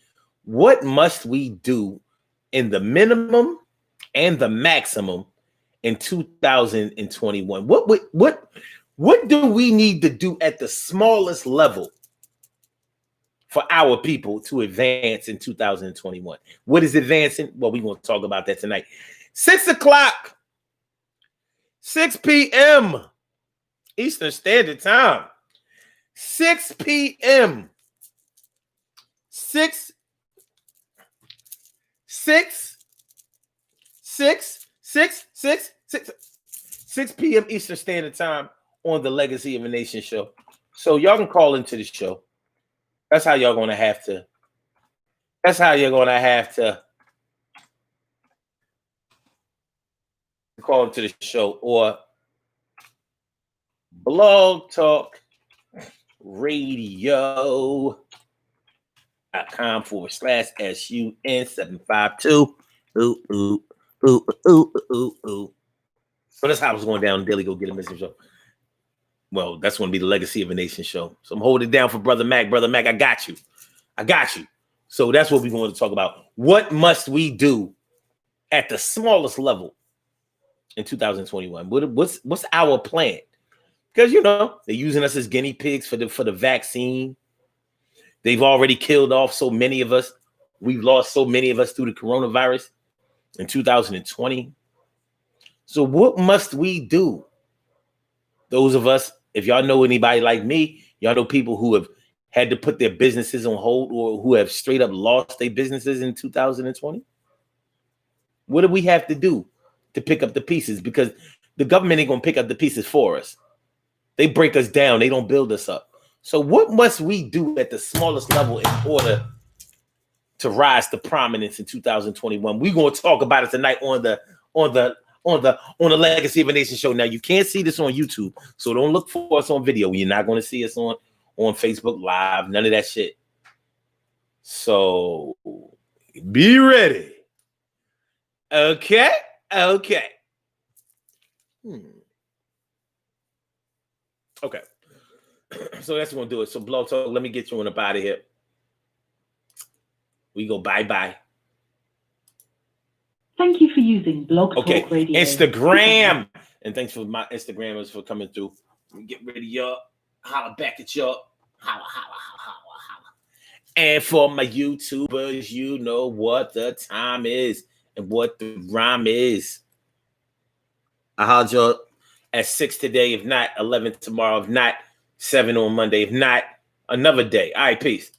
What must we do in the minimum and the maximum in 2021? What do we need to do at the smallest level for our people to advance in 2021? What is advancing? Well, we're going to talk about that tonight. 6 o'clock, 6 p.m. Eastern Standard Time. 6 p.m. 6 p.m. Eastern Standard Time on the Legacy of a Nation show. So y'all can call into the show. That's how you're going to have to. That's how you're going to have to call into the show, or Blog Talk Radio.com/SUN752. So that's how it's going down. Daily Go Get a Message show. Well, that's going to be the Legacy of a Nation show. So I'm holding it down for Brother Mac. Brother Mac, I got you. So that's what we're going to talk about. What must we do at the smallest level in 2021? What's our plan? Because, you know, they're using us as guinea pigs for the vaccine. They've already killed off so many of us. We've lost so many of us through the coronavirus in 2020. So what must we do? Those of us If y'all know anybody like me, y'all know people who have had to put their businesses on hold or who have straight up lost their businesses in 2020. What do we have to do to pick up the pieces? Because the government ain't going to pick up the pieces for us. They break us down. They don't build us up. So what must we do at the smallest level in order to rise to prominence in 2021? We're going to talk about it tonight on the Legacy of a Nation show. Now, you can't see this on YouTube, so don't look for us on video. You're not going to see us on Facebook Live, none of that shit. So be ready. Okay. Okay. So that's going to do it. So Blog Talk, let me get you on up out of here. We go bye-bye. Thank you for using Blog Talk Radio. Instagram. And thanks for my Instagrammers for coming through. Let me get rid of y'all. Holla back at y'all. Holla, holla, holla, holla, holla. And for my YouTubers, you know what the time is and what the rhyme is. I holler y'all at 6 today. If not, 11 tomorrow. If not, 7 on Monday. If not, another day. All right, peace.